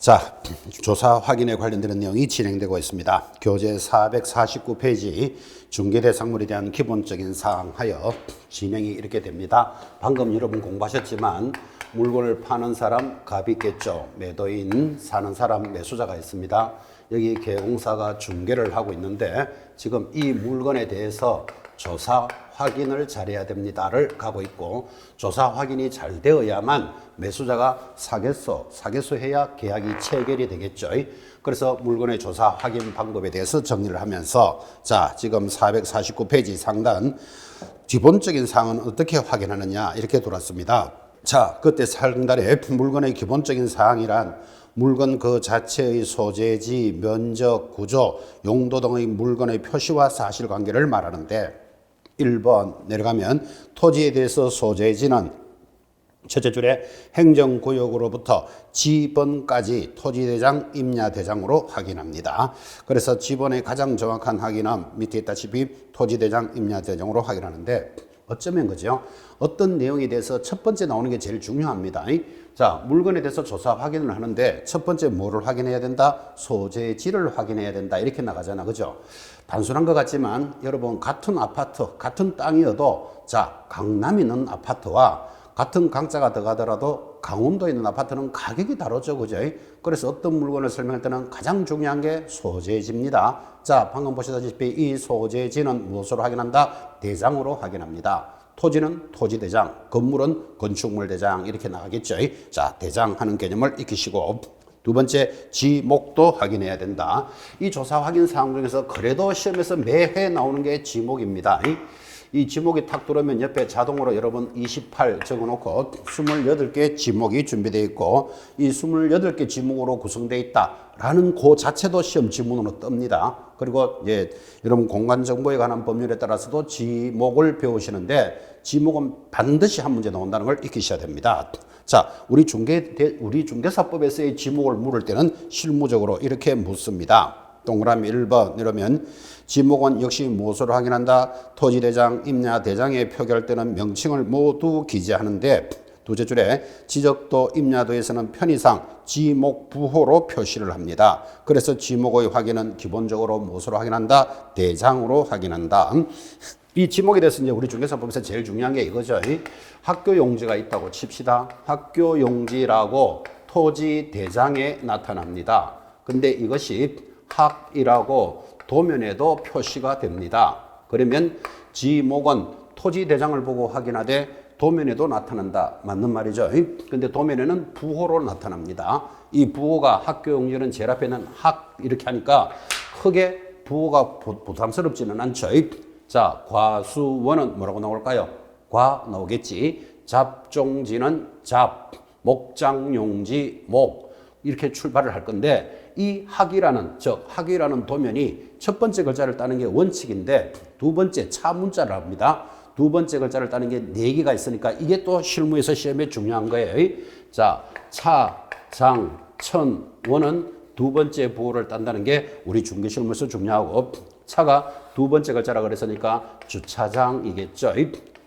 자, 조사 확인에 관련되는 내용이 진행되고 있습니다. 교재 449페이지 중개대상물에 대한 기본적인 사항 하여 진행이 이렇게 됩니다. 방금 여러분 공부하셨지만 물건을 파는 사람 갑이 있겠죠. 매도인, 사는 사람 매수자가 있습니다. 여기 개공사가 중개를 하고 있는데 지금 이 물건에 대해서 조사 확인을 잘해야 됩니다를 가고 있고, 조사 확인이 잘 되어야만 매수자가 사겠소 해야 계약이 체결이 되겠죠. 그래서 물건의 조사 확인 방법에 대해서 정리를 하면서, 자, 지금 449페이지 상단 기본적인 사항은 어떻게 확인하느냐 이렇게 돌았습니다. 자, 그때 상단에 물건의 기본적인 사항이란 물건 그 자체의 소재지, 면적, 구조, 용도 등의 물건의 표시와 사실관계를 말하는데, 1번 내려가면 토지에 대해서 소재지는 첫째 줄에 행정구역으로부터 지번까지 토지대장, 임야대장으로 확인합니다. 그래서 지번의 가장 정확한 확인은 밑에 있다시피 토지대장, 임야대장으로 확인하는데, 어쩌면 그죠? 어떤 내용에 대해서 첫 번째 나오는 게 제일 중요합니다. 자, 물건에 대해서 조사 확인을 하는데 첫 번째 뭐를 확인해야 된다? 소재지를 확인해야 된다. 이렇게 나가잖아. 그죠? 단순한 것 같지만 여러분 같은 아파트, 같은 땅이어도 자, 강남에 있는 아파트와 같은 강자가 들어가더라도 강원도에 있는 아파트는 가격이 다르죠. 그죠? 그래서 어떤 물건을 설명할 때는 가장 중요한 게 소재지입니다. 자, 방금 보시다시피 이 소재지는 무엇으로 확인한다? 대장으로 확인합니다. 토지는 토지대장, 건물은 건축물대장 이렇게 나가겠죠. 자, 대장 하는 개념을 익히시고, 두 번째 지목도 확인해야 된다. 이 조사 확인 사항 중에서 그래도 시험에서 매회 나오는 게 지목입니다. 이 지목이 탁 들어오면 옆에 자동으로 여러분 28 적어놓고 28개 지목이 준비되어 있고, 이 28개 지목으로 구성되어 있다라는 그 자체도 시험 지문으로 뜹니다. 그리고 여러분 공간정보에 관한 법률에 따라서도 지목을 배우시는데 지목은 반드시 한 문제 나온다는 걸 익히셔야 됩니다. 자, 우리 중개사법에서의 지목을 물을 때는 실무적으로 이렇게 묻습니다. 동그라미 1번 이러면 지목은 역시 무엇으로 확인한다? 토지대장, 임야대장에 표기할 때는 명칭을 모두 기재하는데, 두째 줄에 지적도, 임야도에서는 편의상 지목 부호로 표시를 합니다. 그래서 지목의 확인은 기본적으로 무엇으로 확인한다? 대장으로 확인한다. 이 지목에 대해서 이제 우리 중개사법에서 제일 중요한 게 이거죠. 학교 용지가 있다고 칩시다. 학교 용지라고 토지 대장에 나타납니다. 근데 이것이 학이라고 도면에도 표시가 됩니다. 그러면 지목은 토지 대장을 보고 확인하되 도면에도 나타난다. 맞는 말이죠. 근데 도면에는 부호로 나타납니다. 이 부호가 학교 용지는 제일 앞에는 학 이렇게 하니까 크게 부호가 부담스럽지는 않죠. 자, 과수원은 뭐라고 나올까요? 과 나오겠지. 잡종지는 잡, 목장용지 목 이렇게 출발을 할 건데, 이 학이라는 도면이 첫 번째 글자를 따는 게 원칙인데 두 번째 차 문자를 합니다. 두 번째 글자를 따는 게 4개가 있으니까 이게 또 실무에서 시험에 중요한 거예요. 자, 차, 장, 천, 원은 두 번째 부호를 딴다는 게 우리 중개실무에서 중요하고, 차가 두 번째 글자라 그랬으니까 주차장이겠죠.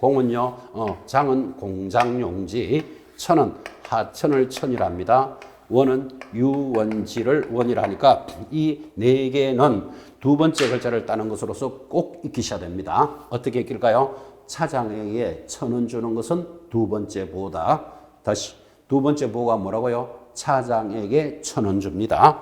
공은요, 장은 공장용지, 천은 하천을 천이랍니다. 원은 유원지를 원이라 하니까 이 4개는 두 번째 글자를 따는 것으로서 꼭 익히셔야 됩니다. 어떻게 익힐까요? 차장에게 천원 주는 것은 두 번째 부호다. 다시 두 번째 부호가 뭐라고요? 차장에게 1,000원 줍니다.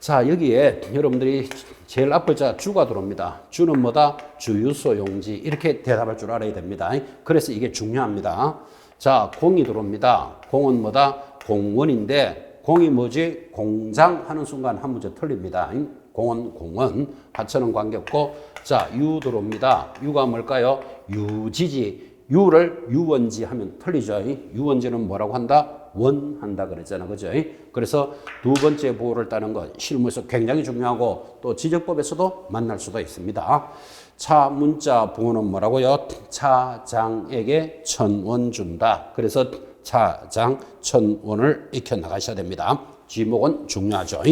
자, 여기에 여러분들이 제일 앞을 자 주가 들어옵니다. 주는 뭐다? 주유소 용지 이렇게 대답할 줄 알아야 됩니다. 그래서 이게 중요합니다. 자, 공이 들어옵니다. 공은 뭐다? 공원인데 공이 뭐지? 공장 하는 순간 한 문제 틀립니다. 공은 하천은 관계없고, 자, 유 들어옵니다. 유가 뭘까요? 유지지. 유를 유원지 하면 틀리죠. 유원지는 뭐라고 한다? 원한다 그랬잖아. 그죠? 그래서 두 번째 부호를 따는 것 실무에서 굉장히 중요하고 또 지적법에서도 만날 수도 있습니다. 차 문자 부호는 뭐라고요? 차장에게 1,000원 준다. 그래서 차장 1,000원을 익혀 나가셔야 됩니다. 지목은 중요하죠.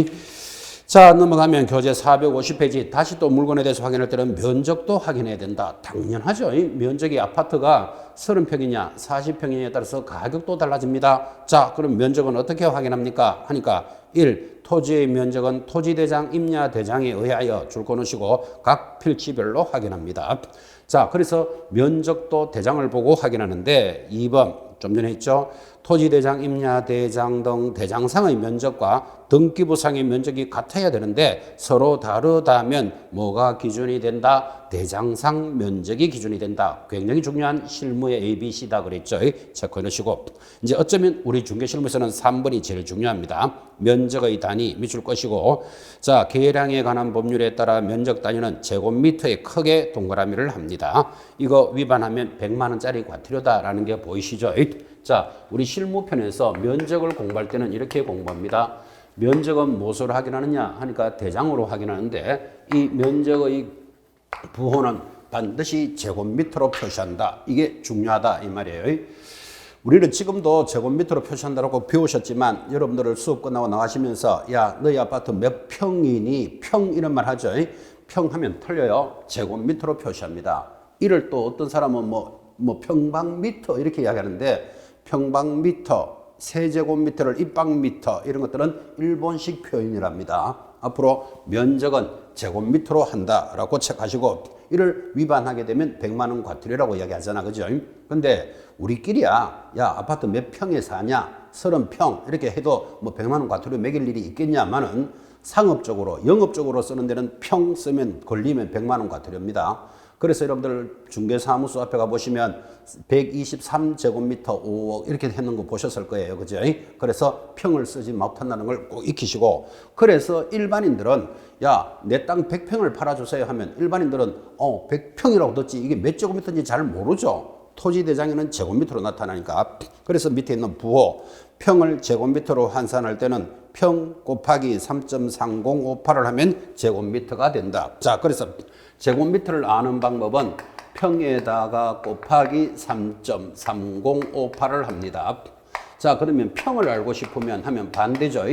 자, 넘어가면 교재 450페이지 다시 또 물건에 대해서 확인할 때는 면적도 확인해야 된다. 당연하죠. 면적이 아파트가 30평이냐 40평이냐에 따라서 가격도 달라집니다. 자, 그럼 면적은 어떻게 확인합니까? 하니까 1. 토지의 면적은 토지대장 임야대장에 의하여 줄 거놓으시고 각 필지별로 확인합니다. 자, 그래서 면적도 대장을 보고 확인하는데 2번 좀 전에 했죠. 토지대장, 임야대장 등 대장상의 면적과 등기부상의 면적이 같아야 되는데 서로 다르다면 뭐가 기준이 된다? 대장상 면적이 기준이 된다. 굉장히 중요한 실무의 ABC다 그랬죠. 체크해 놓으시고 이제 어쩌면 우리 중개실무에서는 3번이 제일 중요합니다. 면적의 단위 밑줄 것이고 자, 계량에 관한 법률에 따라 면적 단위는 제곱미터에 크게 동그라미를 합니다. 이거 위반하면 100만 원짜리 과태료다라는 게 보이시죠? 자, 우리 실무편에서 면적을 공부할 때는 이렇게 공부합니다. 면적은 무엇으로 확인하느냐 하니까 대장으로 확인하는데 이 면적의 부호는 반드시 제곱미터로 표시한다. 이게 중요하다 이 말이에요. 우리는 지금도 제곱미터로 표시한다고 배우셨지만 여러분들 수업 끝나고 나가시면서 야, 너희 아파트 몇 평이니? 평 이런 말 하죠. 평 하면 틀려요. 제곱미터로 표시합니다. 이를 또 어떤 사람은 뭐 평방미터 이렇게 이야기하는데 평방미터, 세제곱미터를 입방미터 이런 것들은 일본식 표현이랍니다. 앞으로 면적은 제곱미터로 한다라고 체크하시고 이를 위반하게 되면 100만 원 과태료라고 이야기하잖아. 그죠? 근데 우리끼리야 야 아파트 몇 평에 사냐 30평 이렇게 해도 뭐 100만 원 과태료 매길 일이 있겠냐마는 상업적으로 영업적으로 쓰는 데는 평 쓰면 걸리면 100만 원 과태료입니다. 그래서 여러분들 중개사무소 앞에 가보시면 123제곱미터 5억 이렇게 해놓은 거 보셨을 거예요. 그죠? 그래서 평을 쓰지 못한다는 걸 꼭 익히시고 그래서 일반인들은 야, 내 땅 100평을 팔아주세요 하면 일반인들은 100평이라고 듣지 이게 몇 제곱미터인지 잘 모르죠. 토지대장에는 제곱미터로 나타나니까 그래서 밑에 있는 부호 평을 제곱미터로 환산할 때는 평 곱하기 3.3058을 하면 제곱미터가 된다. 자, 그래서 제곱미터를 아는 방법은 평에다가 곱하기 3.3058을 합니다. 자, 그러면 평을 알고 싶으면 하면 반대죠.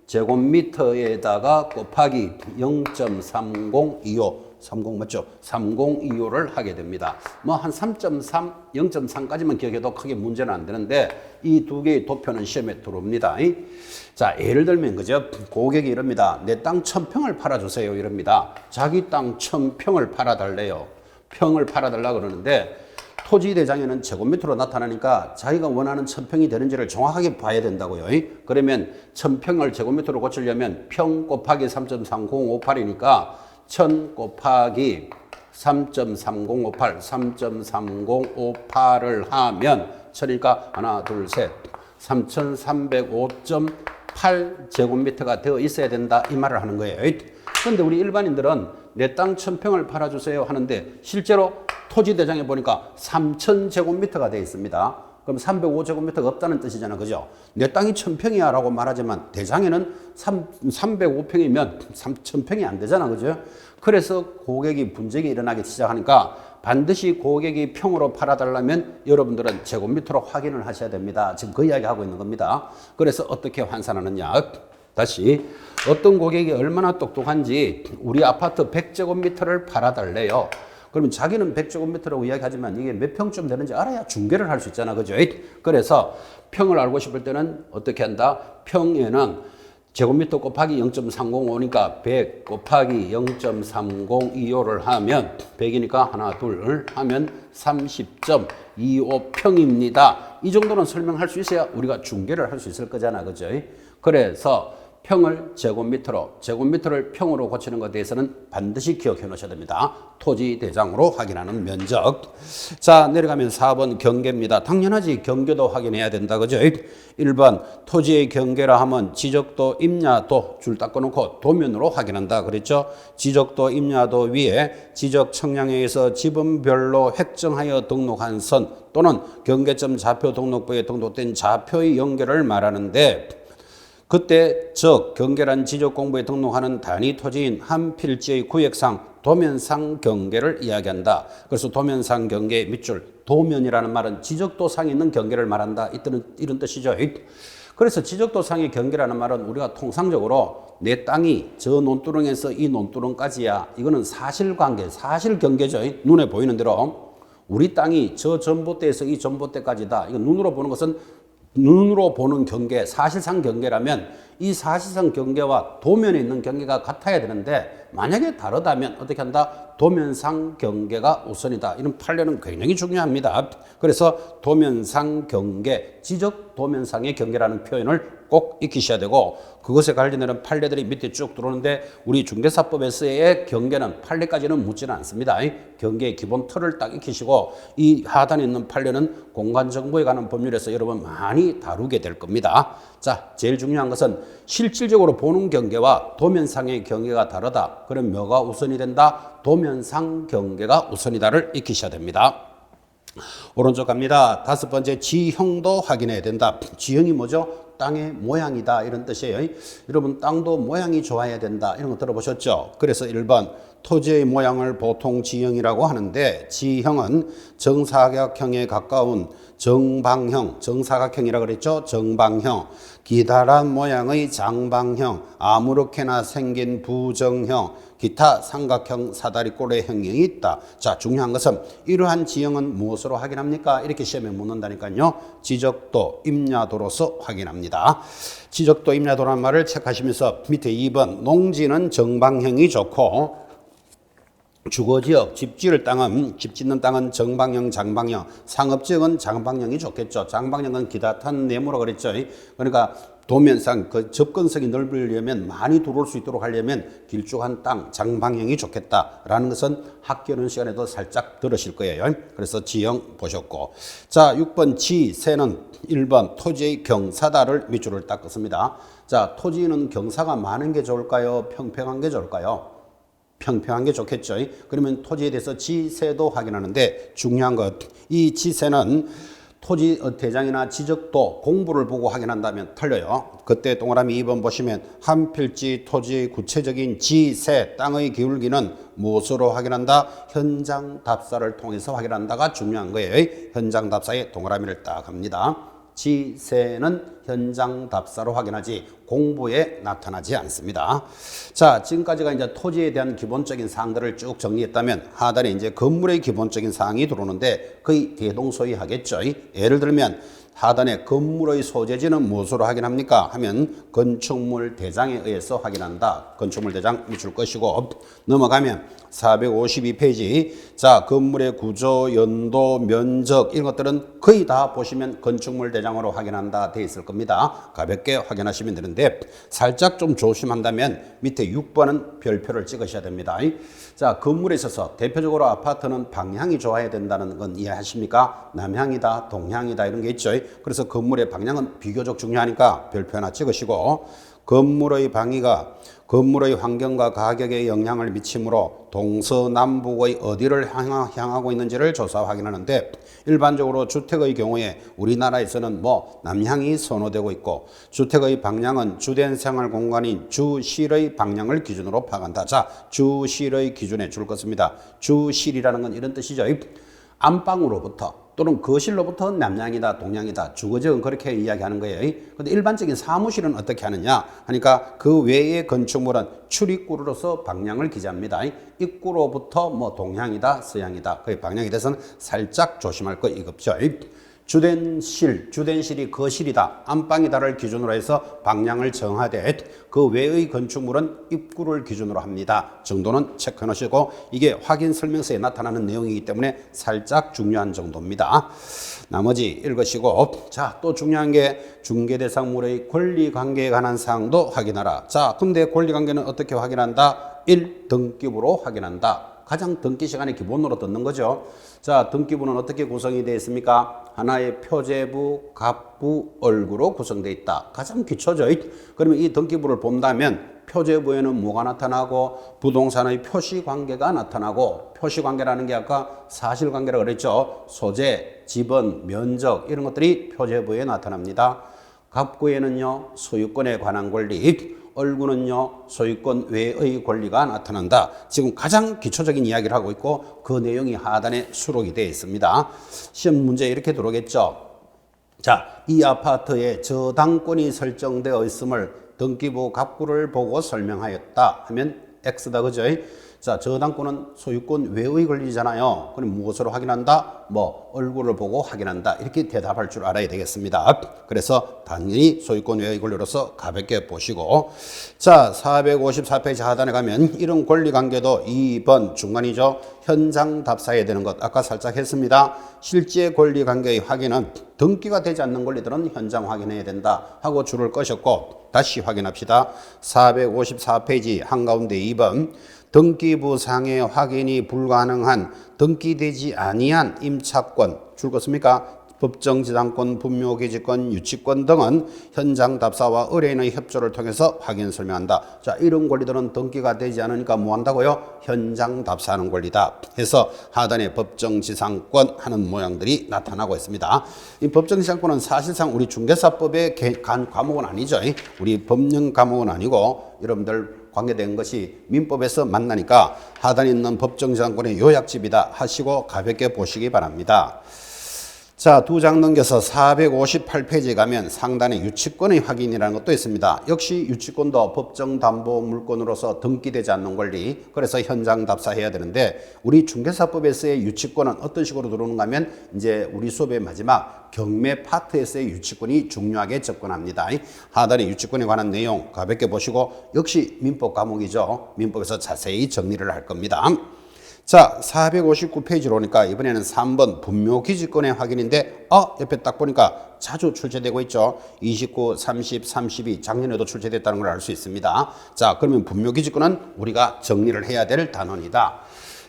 제곱미터에다가 곱하기 0.3025 30 맞죠? 3025를 하게 됩니다. 뭐 한 3.3, 0.3까지만 기억해도 크게 문제는 안 되는데 이 두 개의 도표는 시험에 들어옵니다. 자, 예를 들면 그죠? 고객이 이럽니다. 내 땅 1000평을 팔아주세요 이럽니다. 자기 땅 1000평을 팔아달래요. 평을 팔아달라 그러는데 토지대장에는 제곱미터로 나타나니까 자기가 원하는 1000평이 되는지를 정확하게 봐야 된다고요. 그러면 1000평을 제곱미터로 고치려면 평 곱하기 3.3058이니까 1000 곱하기 3.3058, 3.3058을 하면 천이니까 하나, 둘, 셋, 3305.8 제곱미터가 되어 있어야 된다 이 말을 하는 거예요. 그런데 우리 일반인들은 내 땅 1000평을 팔아주세요 하는데 실제로 토지대장에 보니까 3000제곱미터가 되어 있습니다. 그럼 305제곱미터가 없다는 뜻이잖아. 그죠? 내 땅이 1000평이야 라고 말하지만 대장에는 305평이면 3000평이 안 되잖아. 그죠? 그래서 고객이 분쟁이 일어나기 시작하니까 반드시 고객이 평으로 팔아달라면 여러분들은 제곱미터로 확인을 하셔야 됩니다. 지금 그 이야기 하고 있는 겁니다. 그래서 어떻게 환산하느냐. 다시 어떤 고객이 얼마나 똑똑한지 우리 아파트 100제곱미터를 팔아달래요. 그러면 자기는 100제곱미터라고 이야기하지만 이게 몇 평쯤 되는지 알아야 중개를 할 수 있잖아. 그죠? 그래서 평을 알고 싶을 때는 어떻게 한다? 평에는 제곱미터 곱하기 0.305니까 100 곱하기 0.3025를 하면 100이니까 하나 둘 하면 30.25평입니다. 이 정도는 설명할 수 있어야 우리가 중개를 할 수 있을 거잖아. 그죠? 그래서 평을 제곱미터를 평으로 고치는 것에 대해서는 반드시 기억해 놓으셔야 됩니다. 토지 대장으로 확인하는 면적. 자, 내려가면 4번 경계입니다. 당연하지. 경계도 확인해야 된다. 그죠? 1번 토지의 경계라 하면 지적도, 임야도 줄 닦아 놓고 도면으로 확인한다. 그랬죠? 지적도, 임야도 위에 지적 청량에서 지분별로 획정하여 등록한 선 또는 경계점 좌표 등록부에 등록된 좌표의 연결을 말하는데 그때 즉 경계란 지적공부에 등록하는 단위 토지인 한 필지의 구역상 도면상 경계를 이야기한다. 그래서 도면상 경계 밑줄 도면이라는 말은 지적도상에 있는 경계를 말한다. 이런 뜻이죠. 그래서 지적도상의 경계라는 말은 우리가 통상적으로 내 땅이 저 논두렁에서 이 논두렁까지야. 이거는 사실관계, 사실경계죠. 눈에 보이는 대로 우리 땅이 저 전봇대에서 이 전봇대까지다. 이거 눈으로 보는 것은 눈으로 보는 경계, 사실상 경계라면 이 사실상 경계와 도면에 있는 경계가 같아야 되는데 만약에 다르다면 어떻게 한다? 도면상 경계가 우선이다. 이런 판례는 굉장히 중요합니다. 그래서 도면상 경계, 지적 도면상의 경계라는 표현을 꼭 익히셔야 되고 그것에 관련된 판례들이 밑에 쭉 들어오는데 우리 중개사법에서의 경계는 판례까지는 묻지는 않습니다. 경계의 기본 틀을 딱 익히시고 이 하단에 있는 판례는 공간정보에 관한 법률에서 여러분 많이 다루게 될 겁니다. 자, 제일 중요한 것은 실질적으로 보는 경계와 도면상의 경계가 다르다. 그럼 뭐가 우선이 된다? 도면상 경계가 우선이다를 익히셔야 됩니다. 오른쪽 갑니다. 다섯 번째, 지형도 확인해야 된다. 지형이 뭐죠? 땅의 모양이다 이런 뜻이에요. 여러분 땅도 모양이 좋아야 된다 이런 거 들어보셨죠? 그래서 1번 토지의 모양을 보통 지형이라고 하는데 지형은 정사각형에 가까운 정방형, 정사각형이라고 그랬죠? 정방형, 기다란 모양의 장방형, 아무렇게나 생긴 부정형, 기타 삼각형, 사다리꼴의 형형이 있다. 자, 중요한 것은 이러한 지형은 무엇으로 확인합니까? 이렇게 시험에 묻는다니까요. 지적도, 임야도로서 확인합니다. 지적도, 임야도라는 말을 체크하시면서 밑에 2번 농지는 정방형이 좋고 주거지역, 집 짓는 땅은 정방형, 장방형, 상업지역은 장방형이 좋겠죠. 장방형은 기다탄 네모라 그랬죠. 그러니까 도면상 그 접근성이 넓으려면 많이 들어올 수 있도록 하려면 길쭉한 땅, 장방형이 좋겠다라는 것은 학교는 시간에도 살짝 들으실 거예요. 그래서 지형 보셨고. 자, 6번 지세는 1번 토지의 경사다를 밑줄을 닦았습니다. 자, 토지는 경사가 많은 게 좋을까요? 평평한 게 좋을까요? 평평한 게 좋겠죠. 그러면 토지에 대해서 지세도 확인하는데 중요한 것, 이 지세는 토지 대장이나 지적도 공부를 보고 확인한다면 틀려요. 그때 동그라미 2번 보시면 한 필지 토지의 구체적인 지세, 땅의 기울기는 무엇으로 확인한다? 현장 답사를 통해서 확인한다가 중요한 거예요. 현장 답사에 동그라미를 딱 합니다. 지세는 현장 답사로 확인하지 공부에 나타나지 않습니다. 자, 지금까지가 이제 토지에 대한 기본적인 사항들을 쭉 정리했다면 하단에 이제 건물의 기본적인 사항이 들어오는데 거의 대동소이하겠죠. 예를 들면 하단에 건물의 소재지는 무엇으로 확인합니까? 하면 건축물 대장에 의해서 확인한다. 건축물 대장 밑줄 것이고 넘어가면 452페이지 자 건물의 구조, 연도, 면적 이런 것들은 거의 다 보시면 건축물 대장으로 확인한다 돼 있을 겁니다. 가볍게 확인하시면 되는데 살짝 좀 조심한다면 밑에 6번은 별표를 찍으셔야 됩니다. 자 건물에 있어서 대표적으로 아파트는 방향이 좋아야 된다는 건 이해하십니까? 남향이다, 동향이다 이런 게 있죠. 그래서 건물의 방향은 비교적 중요하니까 별표 하나 찍으시고 건물의 방위가 건물의 환경과 가격에 영향을 미치므로 동서남북의 어디를 향하고 있는지를 조사 확인하는데 일반적으로 주택의 경우에 우리나라에서는 남향이 선호되고 있고 주택의 방향은 주된 생활 공간인 주실의 방향을 기준으로 파악한다. 자, 주실의 기준에 줄 것입니다. 주실이라는 건 이런 뜻이죠. 안방으로부터 또는 거실로부터 남향이다, 동향이다. 주거지역은 그렇게 이야기하는 거예요. 근데 일반적인 사무실은 어떻게 하느냐 하니까 그 외의 건축물은 출입구로서 방향을 기재합니다. 입구로부터 동향이다, 서향이다. 그 방향에 대해서는 살짝 조심할 거 이겁죠. 주된실이 거실이다, 안방이다를 기준으로 해서 방향을 정하되 그 외의 건축물은 입구를 기준으로 합니다. 정도는 체크해 놓으시고 이게 확인 설명서에 나타나는 내용이기 때문에 살짝 중요한 정도입니다. 나머지 읽으시고 자, 또 중요한 게 중개대상물의 권리관계에 관한 사항도 확인하라. 자, 근데 권리관계는 어떻게 확인한다? 1. 등기부로 확인한다. 가장 등기 시간에 기본으로 듣는 거죠. 자, 등기부는 어떻게 구성이 되어 있습니까? 하나의 표제부, 갑부, 얼구로 구성되어 있다. 가장 기초죠. 그러면 이 등기부를 본다면 표제부에는 뭐가 나타나고 부동산의 표시관계가 나타나고 표시관계라는 게 아까 사실관계라고 그랬죠. 소재, 지번, 면적 이런 것들이 표제부에 나타납니다. 갑구에는요 소유권에 관한 권리, 얼구는요 소유권 외의 권리가 나타난다. 지금 가장 기초적인 이야기를 하고 있고 그 내용이 하단에 수록이 되어 있습니다. 시험 문제 이렇게 들어오겠죠. 자, 이 아파트에 저당권이 설정되어 있음을 등기부 갑구를 보고 설명하였다 하면 X다, 그죠? 자, 저당권은 소유권 외의 권리잖아요. 그럼 무엇으로 확인한다? 뭐 얼굴을 보고 확인한다. 이렇게 대답할 줄 알아야 되겠습니다. 그래서 당연히 소유권 외의 권리로서 가볍게 보시고, 자, 454페이지 하단에 가면 이런 권리관계도 2번 중간이죠. 현장 답사해야 되는 것 아까 살짝 했습니다. 실제 권리관계의 확인은 등기가 되지 않는 권리들은 현장 확인해야 된다 하고 줄을 꺼셨고, 다시 확인합시다. 454페이지 한가운데 2번 등기부상의 확인이 불가능한 등기되지 아니한 임차권 줄 것입니까? 법정지상권, 분묘기지권, 유치권 등은 현장 답사와 의뢰인의 협조를 통해서 확인 설명한다. 자, 이런 권리들은 등기가 되지 않으니까 뭐 한다고요? 현장 답사하는 권리다 해서 하단에 법정지상권 하는 모양들이 나타나고 있습니다. 이 법정지상권은 사실상 우리 중개사법의 과목은 아니죠. 우리 법령 과목은 아니고 여러분들 관계된 것이 민법에서 만나니까 하단에 있는 법정지상권의 요약집이다 하시고 가볍게 보시기 바랍니다. 자, 두 장 넘겨서 458페이지에 가면 상단에 유치권의 확인이라는 것도 있습니다. 역시 유치권도 법정담보물권으로서 등기되지 않는 권리, 그래서 현장 답사해야 되는데 우리 중개사법에서의 유치권은 어떤 식으로 들어오는가 하면 이제 우리 수업의 마지막 경매 파트에서의 유치권이 중요하게 접근합니다. 하단에 유치권에 관한 내용 가볍게 보시고 역시 민법 과목이죠. 민법에서 자세히 정리를 할 겁니다. 자, 459페이지로 오니까 이번에는 3번 분묘기지권의 확인인데 옆에 딱 보니까 자주 출제되고 있죠. 29, 30, 32 작년에도 출제됐다는 걸 알 수 있습니다. 자, 그러면 분묘기지권은 우리가 정리를 해야 될 단원이다.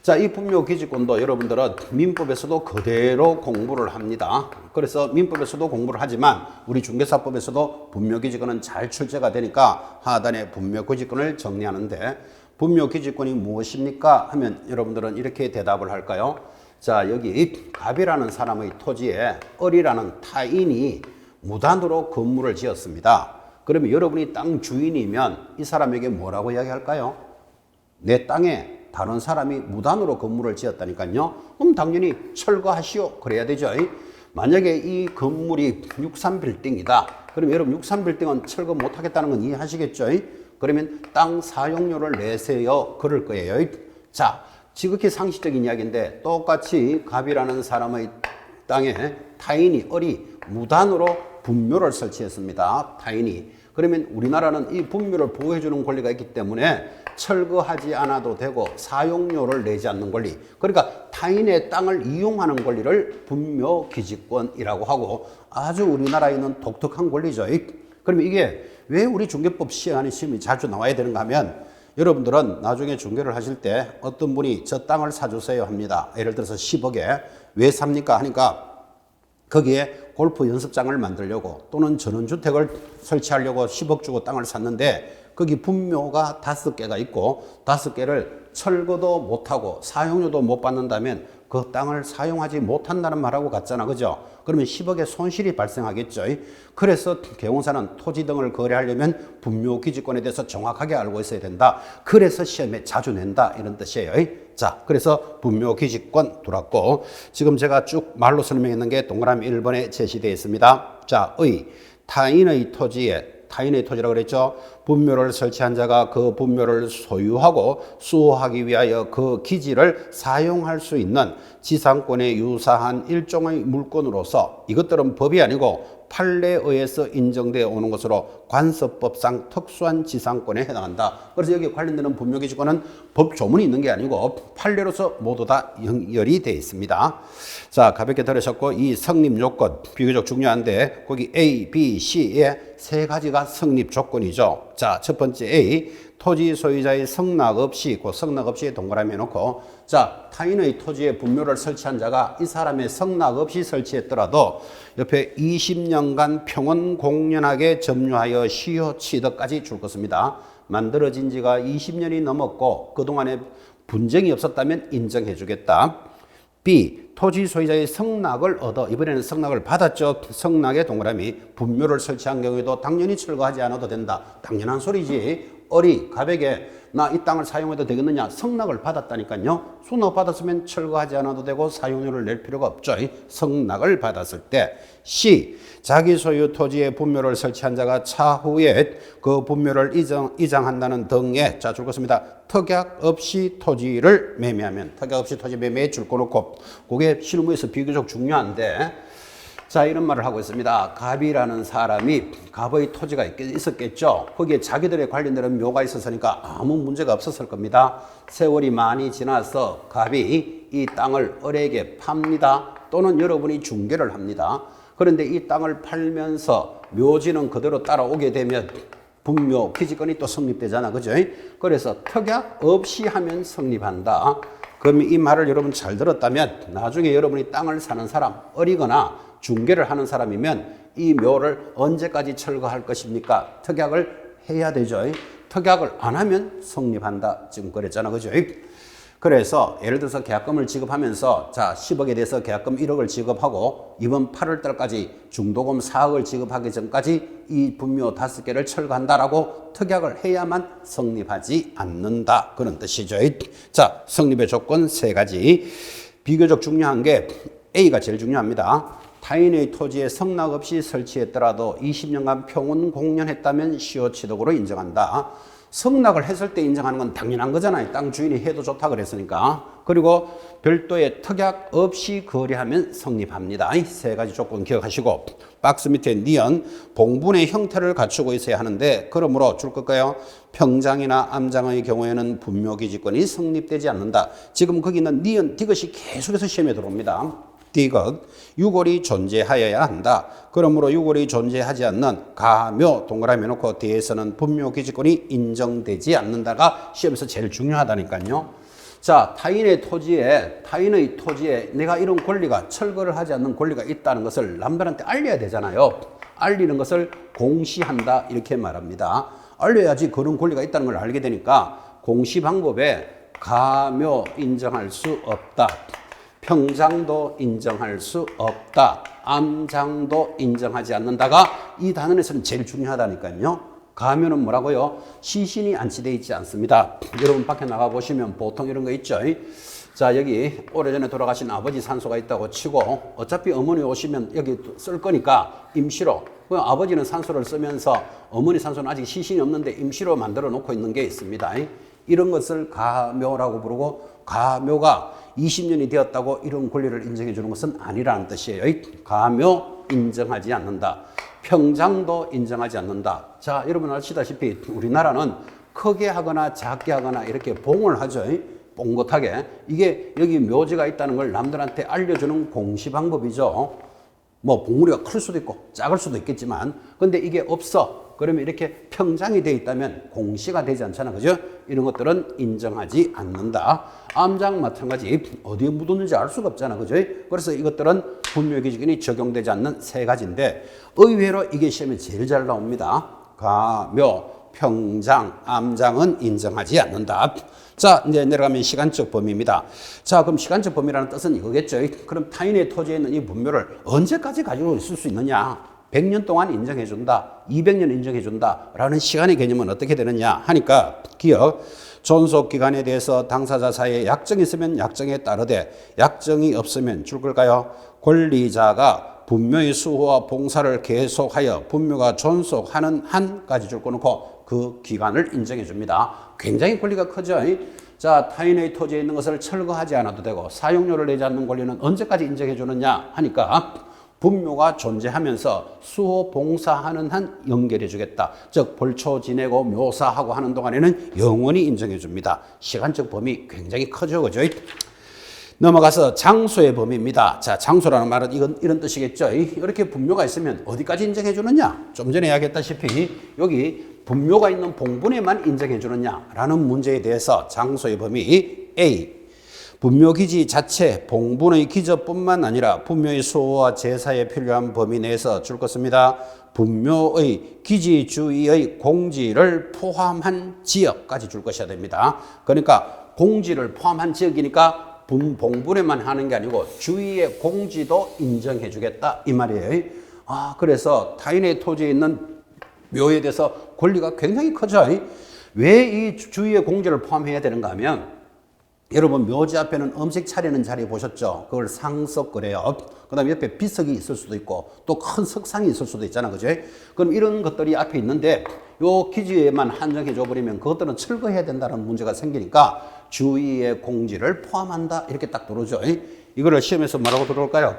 자, 이 분묘기지권도 여러분들은 민법에서도 그대로 공부를 합니다. 그래서 민법에서도 공부를 하지만 우리 중개사법에서도 분묘기지권은 잘 출제가 되니까 하단에 분묘기지권을 정리하는데 분묘기지권이 무엇입니까? 하면 여러분들은 이렇게 대답을 할까요? 자, 여기 갑이라는 사람의 토지에 을이라는 타인이 무단으로 건물을 지었습니다. 그러면 여러분이 땅 주인이면 이 사람에게 뭐라고 이야기할까요? 내 땅에 다른 사람이 무단으로 건물을 지었다니까요. 그럼 당연히 철거하시오. 그래야 되죠. 만약에 이 건물이 63빌딩이다. 그럼 여러분 63빌딩은 철거 못하겠다는 건 이해하시겠죠? 그러면 땅 사용료를 내세요. 그럴 거예요. 자, 지극히 상식적인 이야기인데 똑같이 갑이라는 사람의 땅에 타인이 을이 무단으로 분묘를 설치했습니다. 타인이. 그러면 우리나라는 이 분묘를 보호해주는 권리가 있기 때문에 철거하지 않아도 되고 사용료를 내지 않는 권리. 그러니까 타인의 땅을 이용하는 권리를 분묘기지권이라고 하고 아주 우리나라에 있는 독특한 권리죠. 그러면 이게 왜 우리 중개법 시행하는 시험이 자주 나와야 되는가 하면 여러분들은 나중에 중개를 하실 때 어떤 분이 저 땅을 사주세요 합니다. 예를 들어서 10억에 왜 삽니까 하니까 거기에 골프 연습장을 만들려고 또는 전원주택을 설치하려고 10억 주고 땅을 샀는데 거기 분묘가 5개가 있고 5개를 철거도 못하고 사용료도 못 받는다면 그 땅을 사용하지 못한다는 말하고 같잖아. 그죠? 그러면 10억의 손실이 발생하겠죠. 그래서 개공사는 토지 등을 거래하려면 분묘기지권에 대해서 정확하게 알고 있어야 된다. 그래서 시험에 자주 낸다. 이런 뜻이에요. 자, 그래서 분묘기지권 들어왔고 지금 제가 쭉 말로 설명했는 게 동그라미 1번에 제시되어 있습니다. 자, 타인의 토지라고 그랬죠. 분묘를 설치한 자가 그 분묘를 소유하고 수호하기 위하여 그 기지를 사용할 수 있는 지상권에 유사한 일종의 물건으로서 이것들은 법이 아니고 판례에 의해서 인정되어 오는 것으로 관습법상 특수한 지상권에 해당한다. 그래서 여기 관련되는 분묘기지권은 법 조문이 있는 게 아니고 판례로서 모두 다 연결이 되어 있습니다. 자, 가볍게 들으셨고 이 성립 요건 비교적 중요한데 거기 A, B, C의 세 가지가 성립 조건이죠. 자, 첫 번째 A, 토지 소유자의 성낙 없이, 그 성낙 없이 동그라미 해놓고, 자, 타인의 토지에 분묘를 설치한 자가 이 사람의 성낙 없이 설치했더라도 옆에 20년간 평온 공연하게 점유하여 시효 취득까지 줄 것입니다. 만들어진 지가 20년이 넘었고 그동안에 분쟁이 없었다면 인정해 주겠다. B, 토지 소유자의 성낙을 얻어, 이번에는 성낙을 받았죠. 성낙의 동그라미, 분묘를 설치한 경우에도 당연히 철거하지 않아도 된다. 당연한 소리지. 을이 갑에게 나 이 땅을 사용해도 되겠느냐 성낙을 받았다니까요. 수납 받았으면 철거하지 않아도 되고 사용료를 낼 필요가 없죠. 성낙을 받았을 때 C. 자기 소유 토지에 분묘를 설치한 자가 차후에 그 분묘를 이장한다는 등의 자 줄것입니다. 특약 없이 토지를 매매하면 특약 없이 토지 매매에 줄 거 놓고 그게 실무에서 비교적 중요한데 자 이런 말을 하고 있습니다. 갑이라는 사람이 갑의 토지가 있었겠죠. 거기에 자기들의 관련되는 묘가 있었으니까 아무 문제가 없었을 겁니다. 세월이 많이 지나서 갑이 이 땅을 을에게 팝니다. 또는 여러분이 중개를 합니다. 그런데 이 땅을 팔면서 묘지는 그대로 따라오게 되면 분묘 기지권이 또 성립되잖아. 그죠? 그래서 특약 없이 하면 성립한다. 그럼 이 말을 여러분 잘 들었다면 나중에 여러분이 땅을 사는 사람, 을이거나 중개를 하는 사람이면 이 묘를 언제까지 철거할 것입니까? 특약을 해야 되죠. 특약을 안 하면 성립한다. 지금 그랬잖아. 그죠? 그래서 예를 들어서 계약금을 지급하면서 자 10억에 대해서 계약금 1억을 지급하고 이번 8월 달까지 중도금 4억을 지급하기 전까지 이 분묘 5개를 철거한다라고 특약을 해야만 성립하지 않는다. 그런 뜻이죠. 자, 성립의 조건 3가지. 비교적 중요한 게 A가 제일 중요합니다. 타인의 토지에 성낙 없이 설치했더라도 20년간 평온 공연했다면 시효 취득으로 인정한다. 성낙을 했을 때 인정하는 건 당연한 거잖아요. 땅 주인이 해도 좋다 그랬으니까. 그리고 별도의 특약 없이 거래하면 성립합니다. 이 3가지 조건 기억하시고 박스 밑에 니은 봉분의 형태를 갖추고 있어야 하는데 그러므로 줄 걸까요? 평장이나 암장의 경우에는 분묘기지권이 성립되지 않는다. 지금 거기 있는 니은 디귿이 계속해서 시험에 들어옵니다. 디귿, 유골이 존재하여야 한다. 그러므로 유골이 존재하지 않는 가묘 동그라미 놓고 뒤에서는 분묘기지권이 인정되지 않는다가 시험에서 제일 중요하다니까요. 자, 타인의 토지에 내가 이런 권리가 철거를 하지 않는 권리가 있다는 것을 남들한테 알려야 되잖아요. 알리는 것을 공시한다 이렇게 말합니다. 알려야지 그런 권리가 있다는 걸 알게 되니까 공시 방법에 가묘 인정할 수 없다. 평장도 인정할 수 없다. 암장도 인정하지 않는다가 이 단원에서는 제일 중요하다니까요. 가면은 뭐라고요? 시신이 안치되어 있지 않습니다. 여러분 밖에 나가 보시면 보통 이런 거 있죠. 자 여기 오래전에 돌아가신 아버지 산소가 있다고 치고 어차피 어머니 오시면 여기 쓸 거니까 임시로 아버지는 산소를 쓰면서 어머니 산소는 아직 시신이 없는데 임시로 만들어 놓고 있는 게 있습니다. 이런 것을 가묘라고 부르고 가묘가 20년이 되었다고 이런 권리를 인정해 주는 것은 아니라는 뜻이에요. 가묘 인정하지 않는다. 평장도 인정하지 않는다. 자, 여러분 아시다시피 우리나라는 크게 하거나 작게 하거나 이렇게 봉을 하죠. 뽕긋하게. 이게 여기 묘지가 있다는 걸 남들한테 알려주는 공시 방법이죠. 뭐 봉우리가 클 수도 있고 작을 수도 있겠지만 근데 이게 없어. 그러면 이렇게 평장이 되어 있다면 공시가 되지 않잖아. 그죠? 이런 것들은 인정하지 않는다. 암장 마찬가지 어디에 묻었는지 알 수가 없잖아. 그죠? 그래서 이것들은 분묘기지권이 적용되지 않는 3가지인데 의외로 이게 시험에 제일 잘 나옵니다. 가묘, 평장, 암장은 인정하지 않는다. 자, 이제 내려가면 시간적 범위입니다. 자, 그럼 시간적 범위라는 뜻은 이거겠죠. 그럼 타인의 토지에 있는 이 분묘를 언제까지 가지고 있을 수 있느냐? 100년 동안 인정해준다, 200년 인정해준다 라는 시간의 개념은 어떻게 되느냐 하니까 기억, 존속기간에 대해서 당사자 사이에 약정이 있으면 약정에 따르되 약정이 없으면 줄 걸까요? 권리자가 분묘의 수호와 봉사를 계속하여 분묘가 존속하는 한까지 줄 거놓고 그 기간을 인정해 줍니다. 굉장히 권리가 크죠. 자, 타인의 토지에 있는 것을 철거하지 않아도 되고 사용료를 내지 않는 권리는 언제까지 인정해 주느냐 하니까 분묘가 존재하면서 수호 봉사하는 한 연결해 주겠다. 즉 벌초 지내고 묘사하고 하는 동안에는 영원히 인정해 줍니다. 시간적 범위 굉장히 크죠. 그죠? 넘어가서 장소의 범위입니다. 자, 장소라는 말은 이런 뜻이겠죠. 이렇게 분묘가 있으면 어디까지 인정해 주느냐? 좀 전에 이야기했다시피 여기 분묘가 있는 봉분에만 인정해 주느냐라는 문제에 대해서 장소의 범위 A. 분묘기지 자체 봉분의 기저뿐만 아니라 분묘의 수호와 제사에 필요한 범위 내에서 줄 것입니다. 분묘의 기지 주위의 공지를 포함한 지역까지 줄 것이어야 됩니다. 그러니까 공지를 포함한 지역이니까 봉분에만 하는 게 아니고 주위의 공지도 인정해 주겠다 이 말이에요. 그래서 타인의 토지에 있는 묘에 대해서 권리가 굉장히 크죠. 왜 이 주위의 공지를 포함해야 되는가 하면, 여러분 묘지 앞에는 음식 차리는 자리 보셨죠? 그걸 상석 그래요. 그 다음에 옆에 비석이 있을 수도 있고 또 큰 석상이 있을 수도 있잖아, 그죠? 그럼 이런 것들이 앞에 있는데 요 기지에만 한정해 줘 버리면 그것들은 철거해야 된다는 문제가 생기니까 주위의 공지를 포함한다 이렇게 딱 들어오죠. 이거를 시험에서 뭐라고 들어올까요?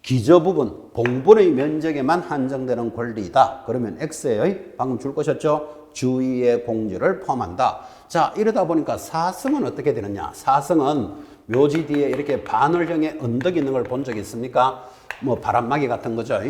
기저 부분, 봉분의 면적에만 한정되는 권리다. 그러면 X의 방금 줄 것이었죠? 주위의 공지를 포함한다. 자, 이러다 보니까 사성은 어떻게 되느냐? 사성은 묘지 뒤에 이렇게 바늘형의 언덕이 있는 걸 본 적이 있습니까? 뭐 바람막이 같은 거죠.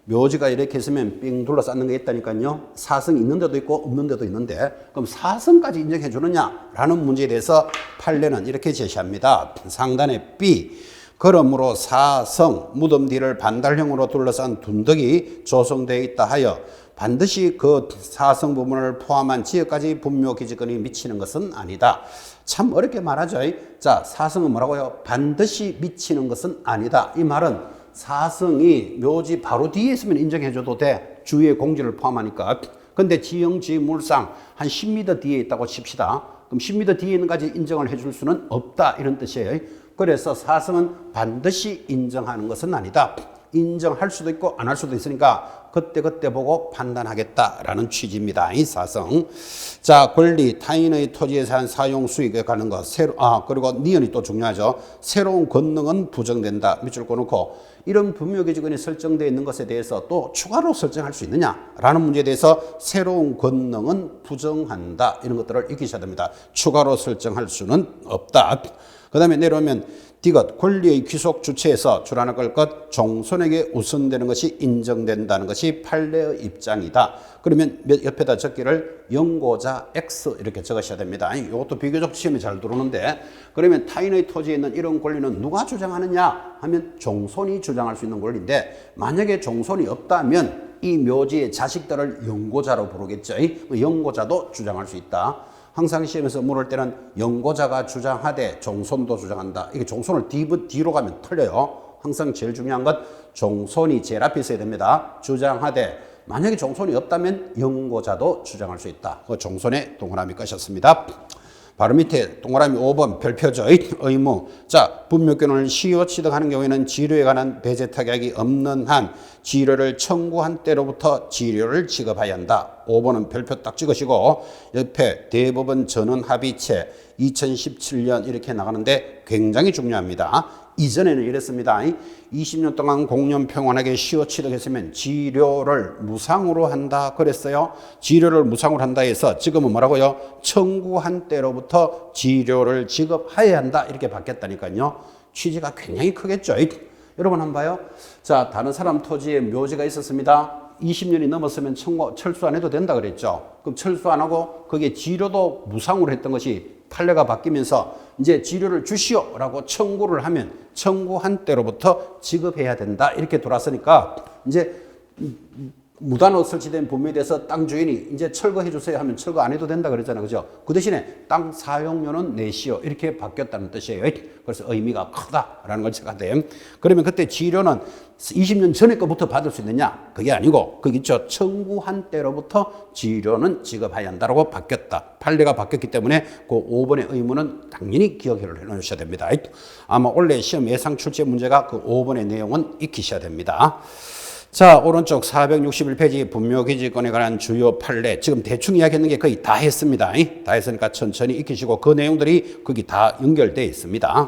묘지가 이렇게 있으면 삥 둘러싸는 게 있다니까요. 사성이 있는 데도 있고 없는 데도 있는데 그럼 사성까지 인정해 주느냐? 라는 문제에 대해서 판례는 이렇게 제시합니다. 상단에 B. 그러므로 사성, 무덤 뒤를 반달형으로 둘러싼 둔덕이 조성되어 있다 하여 반드시 그 사성 부분을 포함한 지역까지 분묘 기지권이 미치는 것은 아니다. 참 어렵게 말하죠. 자, 사성은 뭐라고요? 반드시 미치는 것은 아니다. 이 말은 사성이 묘지 바로 뒤에 있으면 인정해줘도 돼. 주위에 공지를 포함하니까. 근데 지형지물상 한 10m 뒤에 있다고 칩시다. 그럼 10m 뒤에 있는 까지 인정을 해줄 수는 없다. 이런 뜻이에요. 그래서 사성은 반드시 인정하는 것은 아니다. 인정할 수도 있고 안 할 수도 있으니까 그때그때 보고 판단하겠다라는 취지입니다. 이 사성. 자, 권리, 타인의 토지에 대한 사용 수익에 관한 것. 그리고 니은이 또 중요하죠. 새로운 권능은 부정된다. 밑줄 꺼놓고 이런 분묘기지권이 설정되어 있는 것에 대해서 또 추가로 설정할 수 있느냐라는 문제에 대해서 새로운 권능은 부정한다. 이런 것들을 익히셔야 됩니다. 추가로 설정할 수는 없다. 그 다음에 내려오면 디귿, 권리의 귀속 주체에서 주란을 끌 것, 종손에게 우선되는 것이 인정된다는 것이 판례의 입장이다. 그러면 옆에다 적기를 연고자 X 이렇게 적으셔야 됩니다. 이것도 비교적 시험에 잘 들어오는데, 그러면 타인의 토지에 있는 이런 권리는 누가 주장하느냐 하면 종손이 주장할 수 있는 권리인데, 만약에 종손이 없다면 이 묘지의 자식들을 연고자로 부르겠죠. 연고자도 주장할 수 있다. 항상 시험에서 물을 때는 연고자가 주장하되 종손도 주장한다. 이게 종손을 뒤로 가면 틀려요. 항상 제일 중요한 것 종손이 제일 앞에 있어야 됩니다. 주장하되 만약에 종손이 없다면 연고자도 주장할 수 있다. 그 종손의 동그라미 것이었습니다. 바로 밑에 동그라미 5번 별표죠. 의무. 자, 분묘권을 시효 취득하는 경우에는 지료에 관한 배제 특약이 없는 한 지료를 청구한 때로부터 지료를 지급해야 한다. 5번은 별표 딱 찍으시고 옆에 대법원 전원 합의체 2017년 이렇게 나가는데 굉장히 중요합니다. 이전에는 이랬습니다. 20년 동안 공연 평안하게 시효 취득했으면 지료를 무상으로 한다 그랬어요. 지료를 무상으로 한다 해서 지금은 뭐라고요? 청구한 때로부터 지료를 지급해야 한다 이렇게 바뀌었다니까요. 취지가 굉장히 크겠죠. 여러분 한번 봐요. 자, 다른 사람 토지에 묘지가 있었습니다. 20년이 넘었으면 철수 안 해도 된다 그랬죠. 그럼 철수 안 하고 거기에 지료도 무상으로 했던 것이 판례가 바뀌면서 이제 지료를 주시오라고 청구를 하면 청구한 때로부터 지급해야 된다 이렇게 돌아서니까 이제 무단으로 설치된 분묘에 대해서 땅 주인이 이제 철거해 주세요 하면 철거 안 해도 된다 그랬잖아요. 그죠? 그 대신에 땅 사용료는 내시오 이렇게 바뀌었다는 뜻이에요. 그래서 의미가 크다라는 걸 제가 돼. 그러면 그때 지료는 20년 전에 거부터 받을 수 있느냐? 그게 아니고 거기 있죠. 청구한 때로부터 지료는 지급해야 한다라고 바뀌었다. 판례가 바뀌었기 때문에 그 5번의 의무는 당연히 기억을 해놓으셔야 됩니다. 아마 원래 시험 예상 출제 문제가 그 5번의 내용은 익히셔야 됩니다. 자, 오른쪽 461페이지 분묘기지권에 관한 주요 판례. 지금 대충 이야기했는 게 거의 다 했습니다. 다 했으니까 천천히 익히시고 그 내용들이 거기 다 연결되어 있습니다.